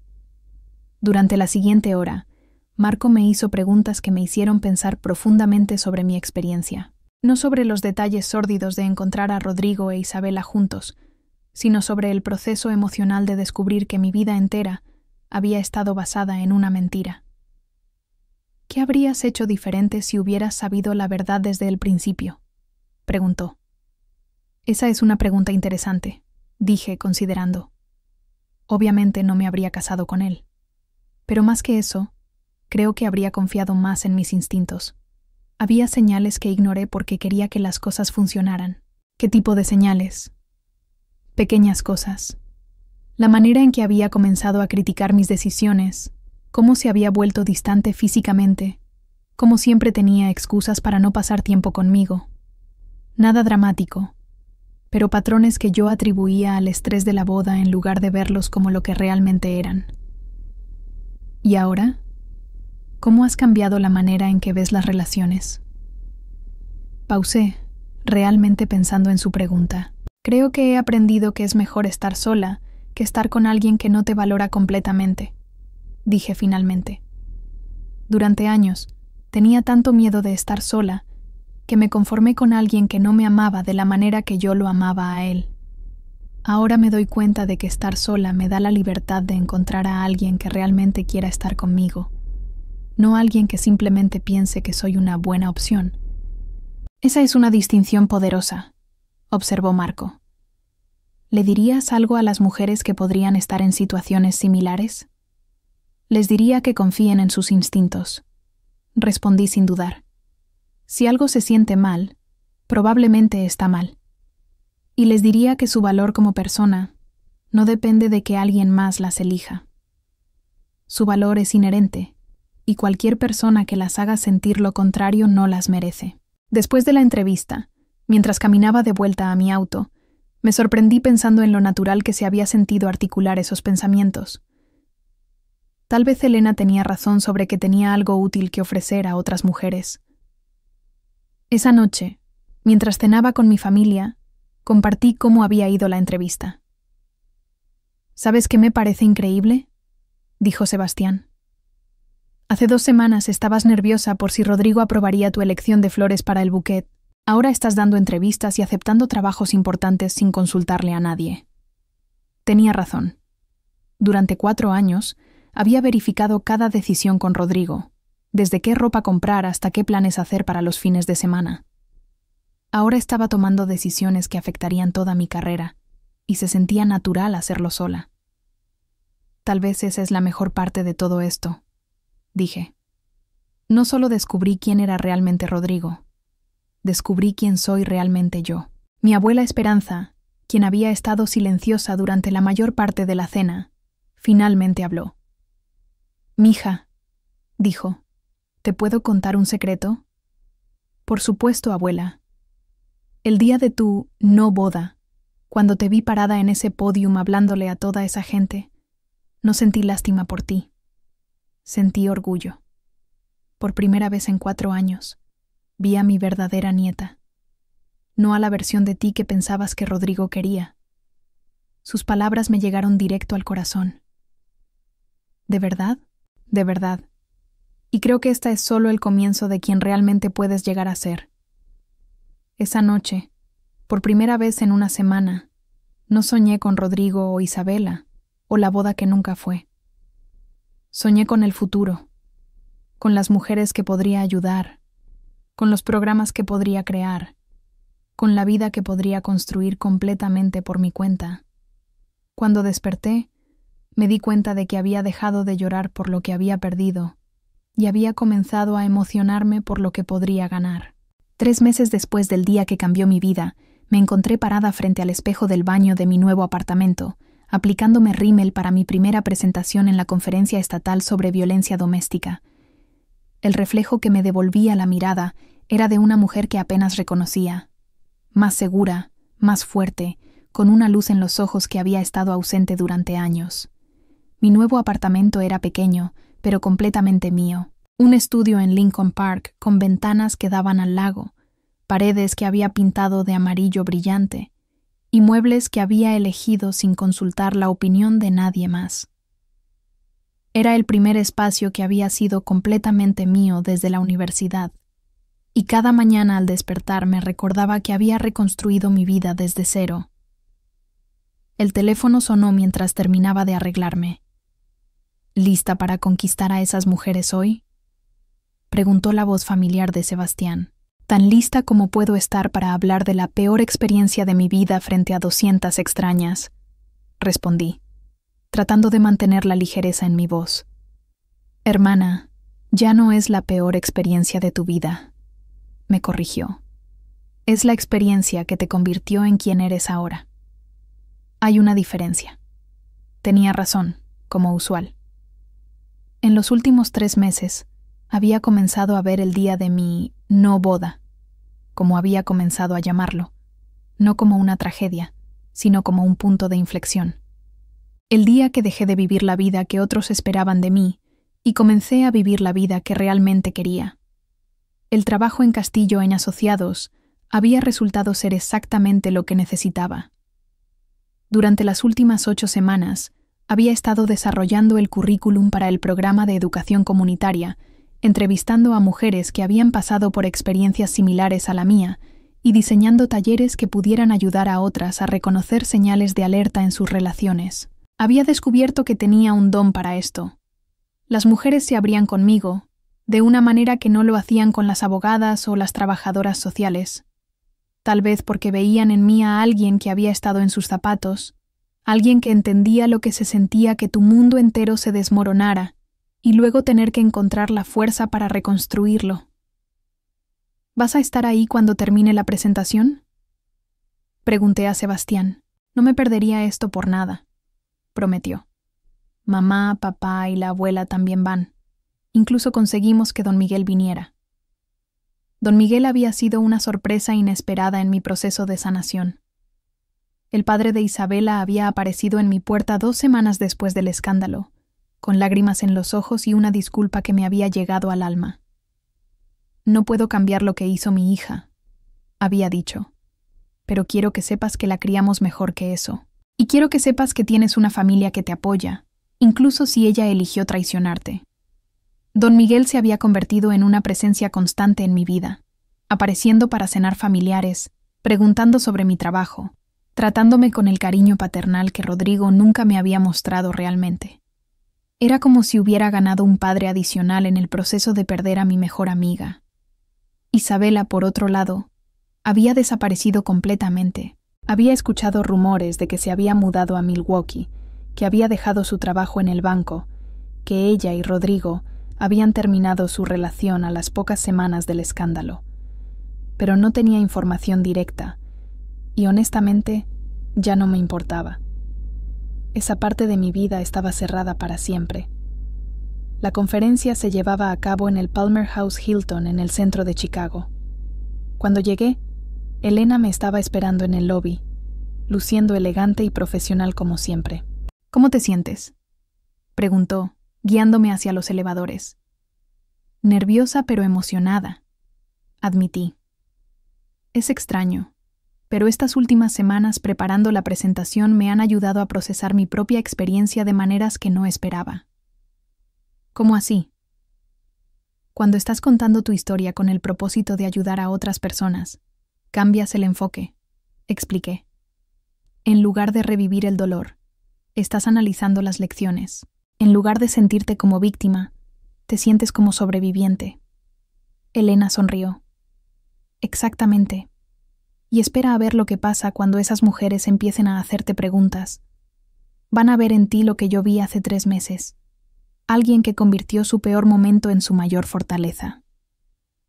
A: Durante la siguiente hora, Marco me hizo preguntas que me hicieron pensar profundamente sobre mi experiencia, no sobre los detalles sórdidos de encontrar a Rodrigo e Isabela juntos, sino sobre el proceso emocional de descubrir que mi vida entera había estado basada en una mentira. ¿Qué habrías hecho diferente si hubieras sabido la verdad desde el principio?, preguntó. Esa es una pregunta interesante, dije, considerando. Obviamente no me habría casado con él. Pero más que eso, creo que habría confiado más en mis instintos. Había señales que ignoré porque quería que las cosas funcionaran. ¿Qué tipo de señales? Pequeñas cosas. La manera en que había comenzado a criticar mis decisiones, cómo se había vuelto distante físicamente, cómo siempre tenía excusas para no pasar tiempo conmigo. Nada dramático, pero patrones que yo atribuía al estrés de la boda en lugar de verlos como lo que realmente eran. ¿Y ahora? ¿Cómo has cambiado la manera en que ves las relaciones? Pausé, realmente pensando en su pregunta. Creo que he aprendido que es mejor estar sola que estar con alguien que no te valora completamente, dije finalmente. Durante años, Tenía tanto miedo de estar sola que me conformé con alguien que no me amaba de la manera que yo lo amaba a él. Ahora me doy cuenta de que estar sola me da la libertad de encontrar a alguien que realmente quiera estar conmigo, no alguien que simplemente piense que soy una buena opción. Esa es una distinción poderosa, observó Marco. ¿Le dirías algo a las mujeres que podrían estar en situaciones similares? Les diría que confíen en sus instintos. Respondí sin dudar. Si algo se siente mal, probablemente está mal. Y les diría que su valor como persona no depende de que alguien más las elija. Su valor es inherente, y cualquier persona que las haga sentir lo contrario no las merece. Después de la entrevista, mientras caminaba de vuelta a mi auto, me sorprendí pensando en lo natural que se había sentido articular esos pensamientos. Tal vez Elena tenía razón sobre que tenía algo útil que ofrecer a otras mujeres. Esa noche, mientras cenaba con mi familia, compartí cómo había ido la entrevista. ¿Sabes qué me parece increíble?, dijo Sebastián. Hace 2 semanas estabas nerviosa por si Rodrigo aprobaría tu elección de flores para el bouquet. Ahora estás dando entrevistas y aceptando trabajos importantes sin consultarle a nadie. Tenía razón. Durante 4 años, había verificado cada decisión con Rodrigo, desde qué ropa comprar hasta qué planes hacer para los fines de semana. Ahora estaba tomando decisiones que afectarían toda mi carrera, y se sentía natural hacerlo sola. Tal vez esa es la mejor parte de todo esto, dije. No solo descubrí quién era realmente Rodrigo, descubrí quién soy realmente yo. Mi abuela Esperanza, quien había estado silenciosa durante la mayor parte de la cena, finalmente habló. «Mija», dijo, «¿te puedo contar un secreto?» «Por supuesto, abuela. El día de tu no boda, cuando te vi parada en ese podium hablándole a toda esa gente, no sentí lástima por ti. Sentí orgullo. Por primera vez en 4 años, vi a mi verdadera nieta. No a la versión de ti que pensabas que Rodrigo quería. Sus palabras me llegaron directo al corazón. ¿De verdad? De verdad. Y creo que esta es solo el comienzo de quien realmente puedes llegar a ser. Esa noche, por primera vez en una semana, no soñé con Rodrigo o Isabela, o la boda que nunca fue. Soñé con el futuro, con las mujeres que podría ayudar, con los programas que podría crear, con la vida que podría construir completamente por mi cuenta. Cuando desperté, me di cuenta de que había dejado de llorar por lo que había perdido y había comenzado a emocionarme por lo que podría ganar. 3 meses después del día que cambió mi vida, me encontré parada frente al espejo del baño de mi nuevo apartamento, aplicándome rímel para mi primera presentación en la conferencia estatal sobre violencia doméstica. El reflejo que me devolvía la mirada era de una mujer que apenas reconocía, más segura, más fuerte, con una luz en los ojos que había estado ausente durante años. Mi nuevo apartamento era pequeño, pero completamente mío. Un estudio en Lincoln Park con ventanas que daban al lago, paredes que había pintado de amarillo brillante y muebles que había elegido sin consultar la opinión de nadie más. Era el primer espacio que había sido completamente mío desde la universidad, y cada mañana al despertar me recordaba que había reconstruido mi vida desde cero. El teléfono sonó mientras terminaba de arreglarme. ¿Lista para conquistar a esas mujeres hoy?, preguntó la voz familiar de Sebastián. Tan lista como puedo estar para hablar de la peor experiencia de mi vida frente a 200 extrañas, respondí, tratando de mantener la ligereza en mi voz. Hermana, ya no es la peor experiencia de tu vida, me corrigió. Es la experiencia que te convirtió en quien eres ahora. Hay una diferencia. Tenía razón, como usual. En los últimos 3 meses, había comenzado a ver el día de mi no boda, como había comenzado a llamarlo, no como una tragedia, sino como un punto de inflexión. El día que dejé de vivir la vida que otros esperaban de mí y comencé a vivir la vida que realmente quería. El trabajo en Castillo en Asociados había resultado ser exactamente lo que necesitaba. Durante las últimas 8 semanas, había estado desarrollando el currículum para el programa de educación comunitaria entrevistando a mujeres que habían pasado por experiencias similares a la mía y diseñando talleres que pudieran ayudar a otras a reconocer señales de alerta en sus relaciones. Había descubierto que tenía un don para esto. Las mujeres se abrían conmigo, de una manera que no lo hacían con las abogadas o las trabajadoras sociales. Tal vez porque veían en mí a alguien que había estado en sus zapatos, alguien que entendía lo que se sentía que tu mundo entero se desmoronara y luego tener que encontrar la fuerza para reconstruirlo. ¿Vas a estar ahí cuando termine la presentación? Pregunté a Sebastián. No me perdería esto por nada, prometió. Mamá, papá y la abuela también van. Incluso conseguimos que don Miguel viniera. Don Miguel había sido una sorpresa inesperada en mi proceso de sanación. El padre de Isabela había aparecido en mi puerta 2 semanas después del escándalo, con lágrimas en los ojos y una disculpa que me había llegado al alma. No puedo cambiar lo que hizo mi hija, había dicho, pero quiero que sepas que la criamos mejor que eso. Y quiero que sepas que tienes una familia que te apoya, incluso si ella eligió traicionarte. Don Miguel se había convertido en una presencia constante en mi vida, apareciendo para cenar familiares, preguntando sobre mi trabajo, tratándome con el cariño paternal que Rodrigo nunca me había mostrado realmente. Era como si hubiera ganado un padre adicional en el proceso de perder a mi mejor amiga. Isabela, por otro lado, había desaparecido completamente. Había escuchado rumores de que se había mudado a Milwaukee, que había dejado su trabajo en el banco, que ella y Rodrigo habían terminado su relación a las pocas semanas del escándalo. Pero no tenía información directa, y honestamente ya no me importaba. Esa parte de mi vida estaba cerrada para siempre. La conferencia se llevaba a cabo en el Palmer House Hilton en el centro de Chicago. Cuando llegué, Elena me estaba esperando en el lobby, luciendo elegante y profesional como siempre. ¿Cómo te sientes?, preguntó, guiándome hacia los elevadores. Nerviosa pero emocionada, admití. Es extraño, pero estas últimas semanas preparando la presentación me han ayudado a procesar mi propia experiencia de maneras que no esperaba. ¿Cómo así? Cuando estás contando tu historia con el propósito de ayudar a otras personas, cambias el enfoque, expliqué. En lugar de revivir el dolor, estás analizando las lecciones. En lugar de sentirte como víctima, te sientes como sobreviviente. Elena sonrió. Exactamente. Y espera a ver lo que pasa cuando esas mujeres empiecen a hacerte preguntas. Van a ver en ti lo que yo vi hace 3 meses. Alguien que convirtió su peor momento en su mayor fortaleza.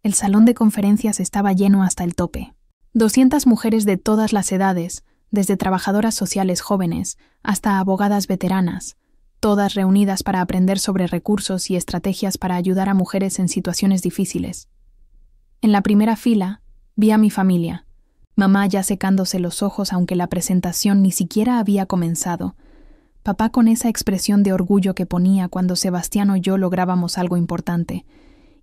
A: El salón de conferencias estaba lleno hasta el tope. 200 mujeres de todas las edades, desde trabajadoras sociales jóvenes hasta abogadas veteranas, todas reunidas para aprender sobre recursos y estrategias para ayudar a mujeres en situaciones difíciles. En la primera fila vi a mi familia, mamá ya secándose los ojos aunque la presentación ni siquiera había comenzado, papá con esa expresión de orgullo que ponía cuando Sebastián o yo lográbamos algo importante,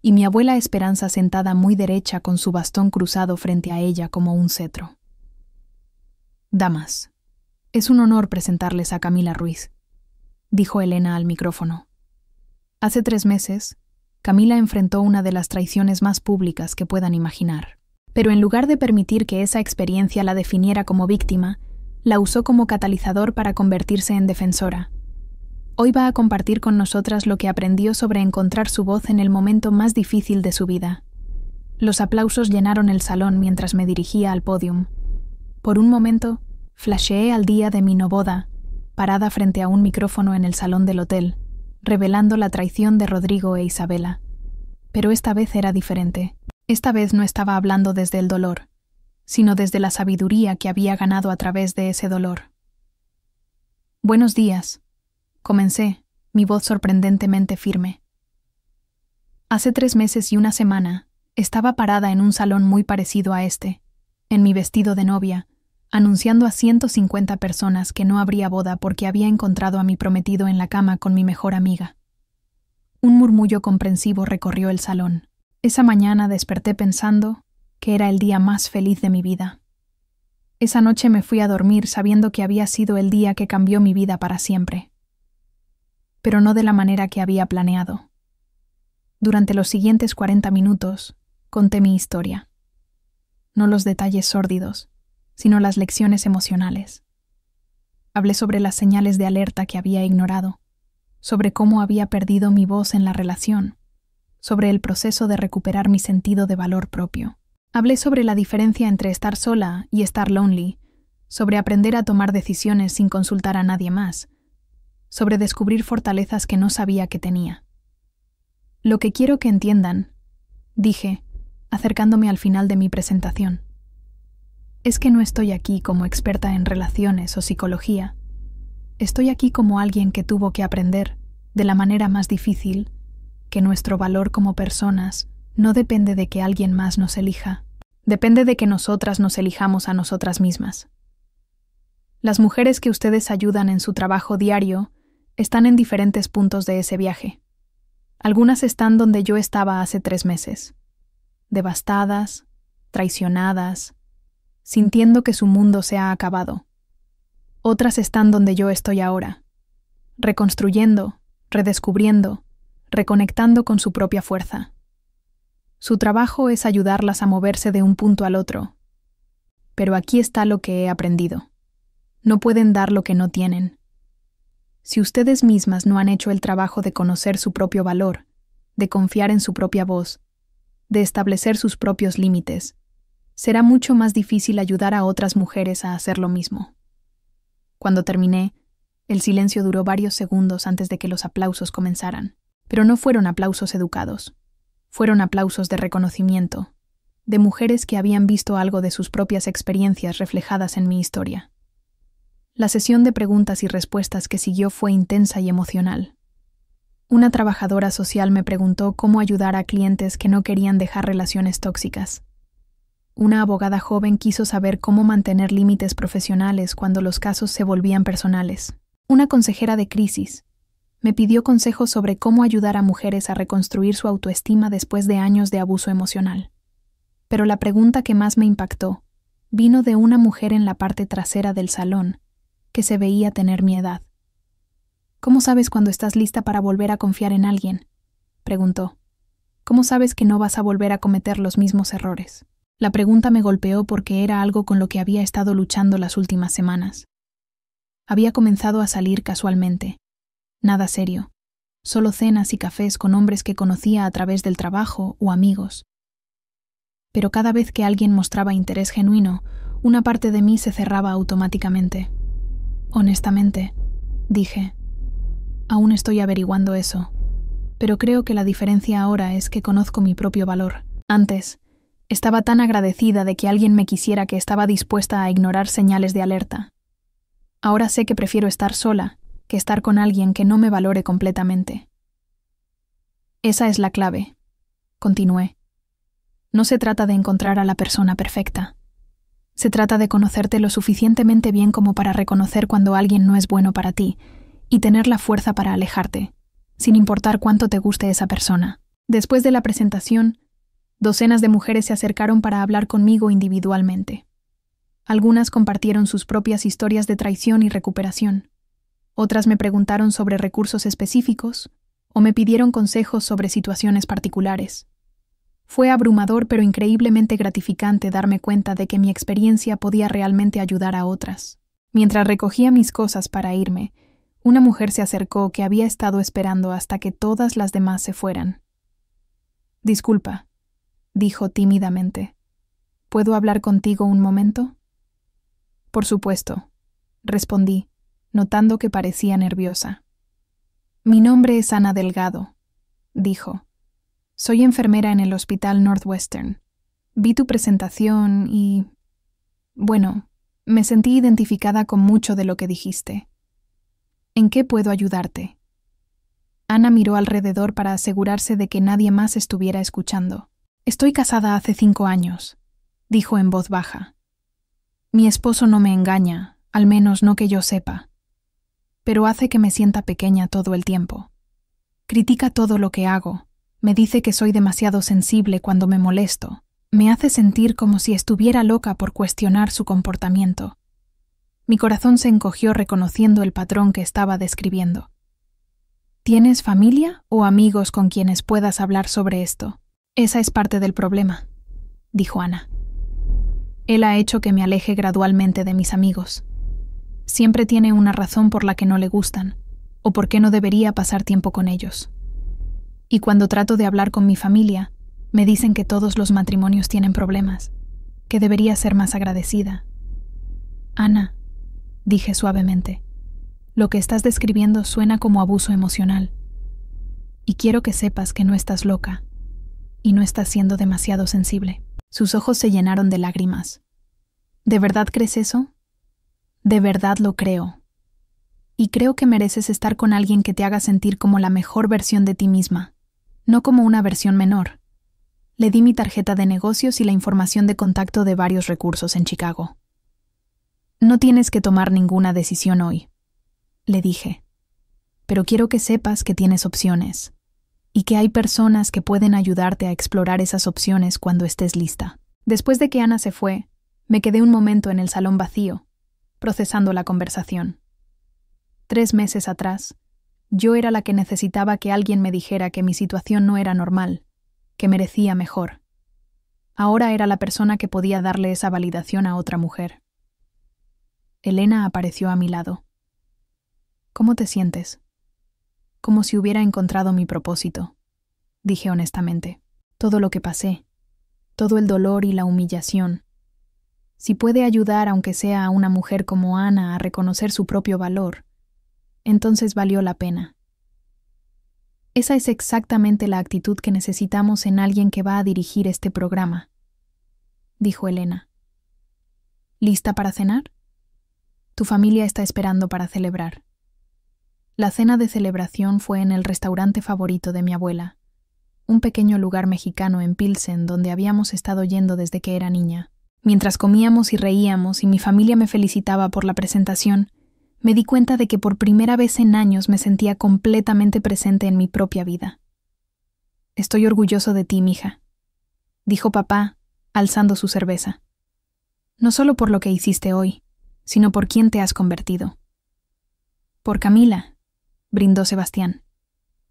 A: y mi abuela Esperanza sentada muy derecha con su bastón cruzado frente a ella como un cetro. Damas, es un honor presentarles a Camila Ruiz, dijo Elena al micrófono. Hace 3 meses, Camila enfrentó una de las traiciones más públicas que puedan imaginar. Pero en lugar de permitir que esa experiencia la definiera como víctima, la usó como catalizador para convertirse en defensora. Hoy va a compartir con nosotras lo que aprendió sobre encontrar su voz en el momento más difícil de su vida. Los aplausos llenaron el salón mientras me dirigía al pódium. Por un momento, flasheé al día de mi no boda, parada frente a un micrófono en el salón del hotel, revelando la traición de Rodrigo e Isabela. Pero esta vez era diferente. Esta vez no estaba hablando desde el dolor, sino desde la sabiduría que había ganado a través de ese dolor. Buenos días, comencé, mi voz sorprendentemente firme. Hace 3 meses y 1 semana, estaba parada en un salón muy parecido a este, en mi vestido de novia, anunciando a 150 personas que no habría boda porque había encontrado a mi prometido en la cama con mi mejor amiga. Un murmullo comprensivo recorrió el salón. Esa mañana desperté pensando que era el día más feliz de mi vida. Esa noche me fui a dormir sabiendo que había sido el día que cambió mi vida para siempre. Pero no de la manera que había planeado. Durante los siguientes 40 minutos, conté mi historia. No los detalles sórdidos, sino las lecciones emocionales. Hablé sobre las señales de alerta que había ignorado, sobre cómo había perdido mi voz en la relación, sobre el proceso de recuperar mi sentido de valor propio. Hablé sobre la diferencia entre estar sola y estar lonely, sobre aprender a tomar decisiones sin consultar a nadie más, sobre descubrir fortalezas que no sabía que tenía. Lo que quiero que entiendan, dije, acercándome al final de mi presentación, es que no estoy aquí como experta en relaciones o psicología. Estoy aquí como alguien que tuvo que aprender, de la manera más difícil, que nuestro valor como personas no depende de que alguien más nos elija, depende de que nosotras nos elijamos a nosotras mismas. Las mujeres que ustedes ayudan en su trabajo diario están en diferentes puntos de ese viaje. Algunas están donde yo estaba hace 3 meses, devastadas, traicionadas, sintiendo que su mundo se ha acabado. Otras están donde yo estoy ahora, reconstruyendo, redescubriendo, reconectando con su propia fuerza. Su trabajo es ayudarlas a moverse de un punto al otro. Pero aquí está lo que he aprendido. No pueden dar lo que no tienen. Si ustedes mismas no han hecho el trabajo de conocer su propio valor, de confiar en su propia voz, de establecer sus propios límites, será mucho más difícil ayudar a otras mujeres a hacer lo mismo. Cuando terminé, el silencio duró varios segundos antes de que los aplausos comenzaran. Pero no fueron aplausos educados. Fueron aplausos de reconocimiento, de mujeres que habían visto algo de sus propias experiencias reflejadas en mi historia. La sesión de preguntas y respuestas que siguió fue intensa y emocional. Una trabajadora social me preguntó cómo ayudar a clientes que no querían dejar relaciones tóxicas. Una abogada joven quiso saber cómo mantener límites profesionales cuando los casos se volvían personales. Una consejera de crisis me pidió consejos sobre cómo ayudar a mujeres a reconstruir su autoestima después de años de abuso emocional. Pero la pregunta que más me impactó vino de una mujer en la parte trasera del salón, que se veía tener mi edad. ¿Cómo sabes cuando estás lista para volver a confiar en alguien?, preguntó. ¿Cómo sabes que no vas a volver a cometer los mismos errores? La pregunta me golpeó porque era algo con lo que había estado luchando las últimas semanas. Había comenzado a salir casualmente. Nada serio. Solo cenas y cafés con hombres que conocía a través del trabajo o amigos. Pero cada vez que alguien mostraba interés genuino, una parte de mí se cerraba automáticamente. Honestamente, dije, aún estoy averiguando eso, pero creo que la diferencia ahora es que conozco mi propio valor. Antes, estaba tan agradecida de que alguien me quisiera que estaba dispuesta a ignorar señales de alerta. Ahora sé que prefiero estar sola que estar con alguien que no me valore completamente. Esa es la clave, continué. No se trata de encontrar a la persona perfecta. Se trata de conocerte lo suficientemente bien como para reconocer cuando alguien no es bueno para ti y tener la fuerza para alejarte, sin importar cuánto te guste esa persona. Después de la presentación, docenas de mujeres se acercaron para hablar conmigo individualmente. Algunas compartieron sus propias historias de traición y recuperación. Otras me preguntaron sobre recursos específicos o me pidieron consejos sobre situaciones particulares. Fue abrumador pero increíblemente gratificante darme cuenta de que mi experiencia podía realmente ayudar a otras. Mientras recogía mis cosas para irme, una mujer se acercó que había estado esperando hasta que todas las demás se fueran. «Disculpa», dijo tímidamente. «¿Puedo hablar contigo un momento?» «Por supuesto», respondí, notando que parecía nerviosa. «Mi nombre es Ana Delgado», dijo. «Soy enfermera en el Hospital Northwestern. Vi tu presentación y... bueno, me sentí identificada con mucho de lo que dijiste. ¿En qué puedo ayudarte?» Ana miró alrededor para asegurarse de que nadie más estuviera escuchando. «Estoy casada hace 5 años», dijo en voz baja. «Mi esposo no me engaña, al menos no que yo sepa. Pero hace que me sienta pequeña todo el tiempo. Critica todo lo que hago. Me dice que soy demasiado sensible cuando me molesto. Me hace sentir como si estuviera loca por cuestionar su comportamiento». Mi corazón se encogió reconociendo el patrón que estaba describiendo. ¿Tienes familia o amigos con quienes puedas hablar sobre esto? Esa es parte del problema, dijo Ana. Él ha hecho que me aleje gradualmente de mis amigos. Siempre tiene una razón por la que no le gustan, o por qué no debería pasar tiempo con ellos. Y cuando trato de hablar con mi familia, me dicen que todos los matrimonios tienen problemas, que debería ser más agradecida. Ana, dije suavemente, lo que estás describiendo suena como abuso emocional. Y quiero que sepas que no estás loca, y no estás siendo demasiado sensible. Sus ojos se llenaron de lágrimas. ¿De verdad crees eso? De verdad lo creo. Y creo que mereces estar con alguien que te haga sentir como la mejor versión de ti misma, no como una versión menor. Le di mi tarjeta de negocios y la información de contacto de varios recursos en Chicago. No tienes que tomar ninguna decisión hoy, le dije, pero quiero que sepas que tienes opciones y que hay personas que pueden ayudarte a explorar esas opciones cuando estés lista. Después de que Ana se fue, me quedé un momento en el salón vacío, procesando la conversación. 3 meses atrás, yo era la que necesitaba que alguien me dijera que mi situación no era normal, que merecía mejor. Ahora era la persona que podía darle esa validación a otra mujer. Elena apareció a mi lado. ¿Cómo te sientes? Como si hubiera encontrado mi propósito, dije honestamente. Todo lo que pasé, todo el dolor y la humillación. Si puede ayudar aunque sea a una mujer como Ana a reconocer su propio valor, entonces valió la pena. Esa es exactamente la actitud que necesitamos en alguien que va a dirigir este programa, dijo Elena. ¿Lista para cenar? Tu familia está esperando para celebrar. La cena de celebración fue en el restaurante favorito de mi abuela, un pequeño lugar mexicano en Pilsen donde habíamos estado yendo desde que era niña. Mientras comíamos y reíamos y mi familia me felicitaba por la presentación, me di cuenta de que por primera vez en años me sentía completamente presente en mi propia vida. Estoy orgulloso de ti, mija, dijo papá, alzando su cerveza. No solo por lo que hiciste hoy, sino por quién te has convertido. Por Camila, brindó Sebastián,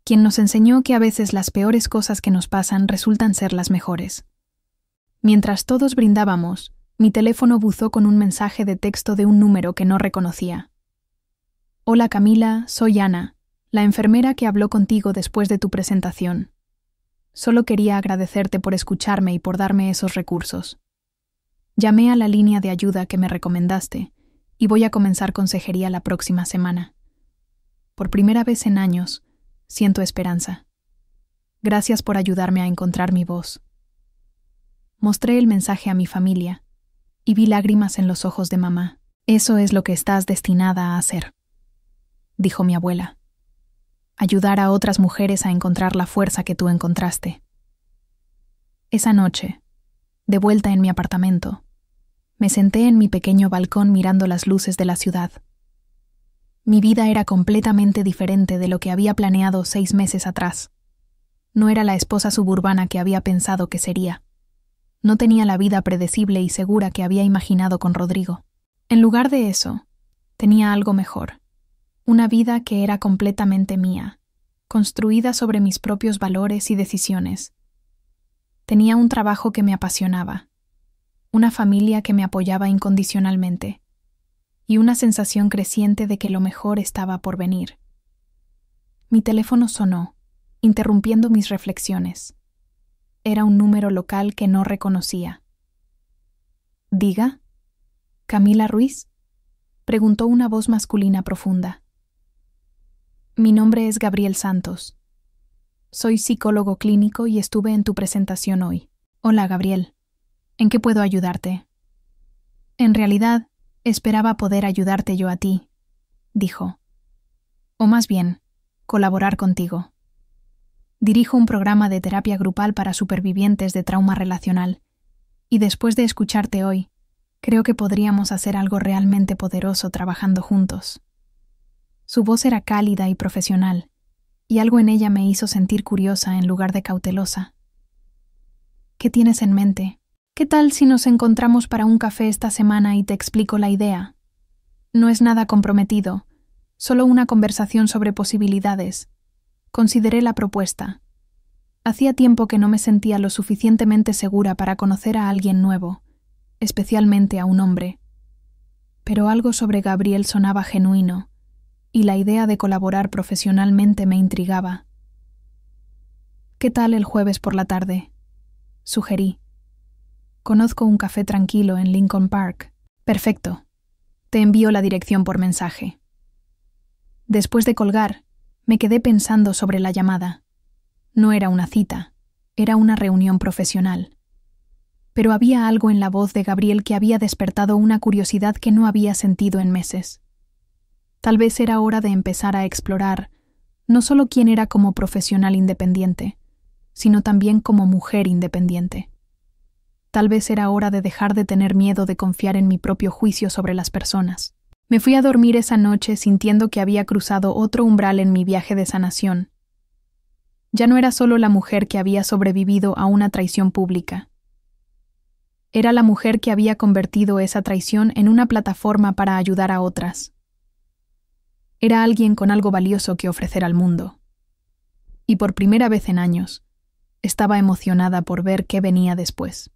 A: quien nos enseñó que a veces las peores cosas que nos pasan resultan ser las mejores. Mientras todos brindábamos, mi teléfono buzó con un mensaje de texto de un número que no reconocía. Hola Camila, soy Ana, la enfermera que habló contigo después de tu presentación. Solo quería agradecerte por escucharme y por darme esos recursos. Llamé a la línea de ayuda que me recomendaste y voy a comenzar consejería la próxima semana. Por primera vez en años, siento esperanza. Gracias por ayudarme a encontrar mi voz. Mostré el mensaje a mi familia y vi lágrimas en los ojos de mamá. Eso es lo que estás destinada a hacer, dijo mi abuela. Ayudar a otras mujeres a encontrar la fuerza que tú encontraste. Esa noche, de vuelta en mi apartamento, me senté en mi pequeño balcón mirando las luces de la ciudad. Mi vida era completamente diferente de lo que había planeado 6 meses atrás. No era la esposa suburbana que había pensado que sería. No tenía la vida predecible y segura que había imaginado con Rodrigo. En lugar de eso, tenía algo mejor. Una vida que era completamente mía, construida sobre mis propios valores y decisiones. Tenía un trabajo que me apasionaba, una familia que me apoyaba incondicionalmente, y una sensación creciente de que lo mejor estaba por venir. Mi teléfono sonó, interrumpiendo mis reflexiones. Era un número local que no reconocía. ¿Diga? ¿Camila Ruiz?, preguntó una voz masculina profunda. Mi nombre es Gabriel Santos. Soy psicólogo clínico y estuve en tu presentación hoy. Hola, Gabriel. ¿En qué puedo ayudarte? En realidad, esperaba poder ayudarte yo a ti, dijo. O más bien, colaborar contigo. Dirijo un programa de terapia grupal para supervivientes de trauma relacional, y después de escucharte hoy, creo que podríamos hacer algo realmente poderoso trabajando juntos. Su voz era cálida y profesional, y algo en ella me hizo sentir curiosa en lugar de cautelosa. ¿Qué tienes en mente? ¿Qué tal si nos encontramos para un café esta semana y te explico la idea? No es nada comprometido, solo una conversación sobre posibilidades. Consideré la propuesta. Hacía tiempo que no me sentía lo suficientemente segura para conocer a alguien nuevo, especialmente a un hombre. Pero algo sobre Gabriel sonaba genuino, y la idea de colaborar profesionalmente me intrigaba. «¿Qué tal el jueves por la tarde?», sugerí. «Conozco un café tranquilo en Lincoln Park». «Perfecto. Te envío la dirección por mensaje». Después de colgar, me quedé pensando sobre la llamada. No era una cita, era una reunión profesional. Pero había algo en la voz de Gabriel que había despertado una curiosidad que no había sentido en meses. Tal vez era hora de empezar a explorar no solo quién era como profesional independiente, sino también como mujer independiente. Tal vez era hora de dejar de tener miedo de confiar en mi propio juicio sobre las personas. Me fui a dormir esa noche sintiendo que había cruzado otro umbral en mi viaje de sanación. Ya no era solo la mujer que había sobrevivido a una traición pública. Era la mujer que había convertido esa traición en una plataforma para ayudar a otras. Era alguien con algo valioso que ofrecer al mundo. Y por primera vez en años, estaba emocionada por ver qué venía después.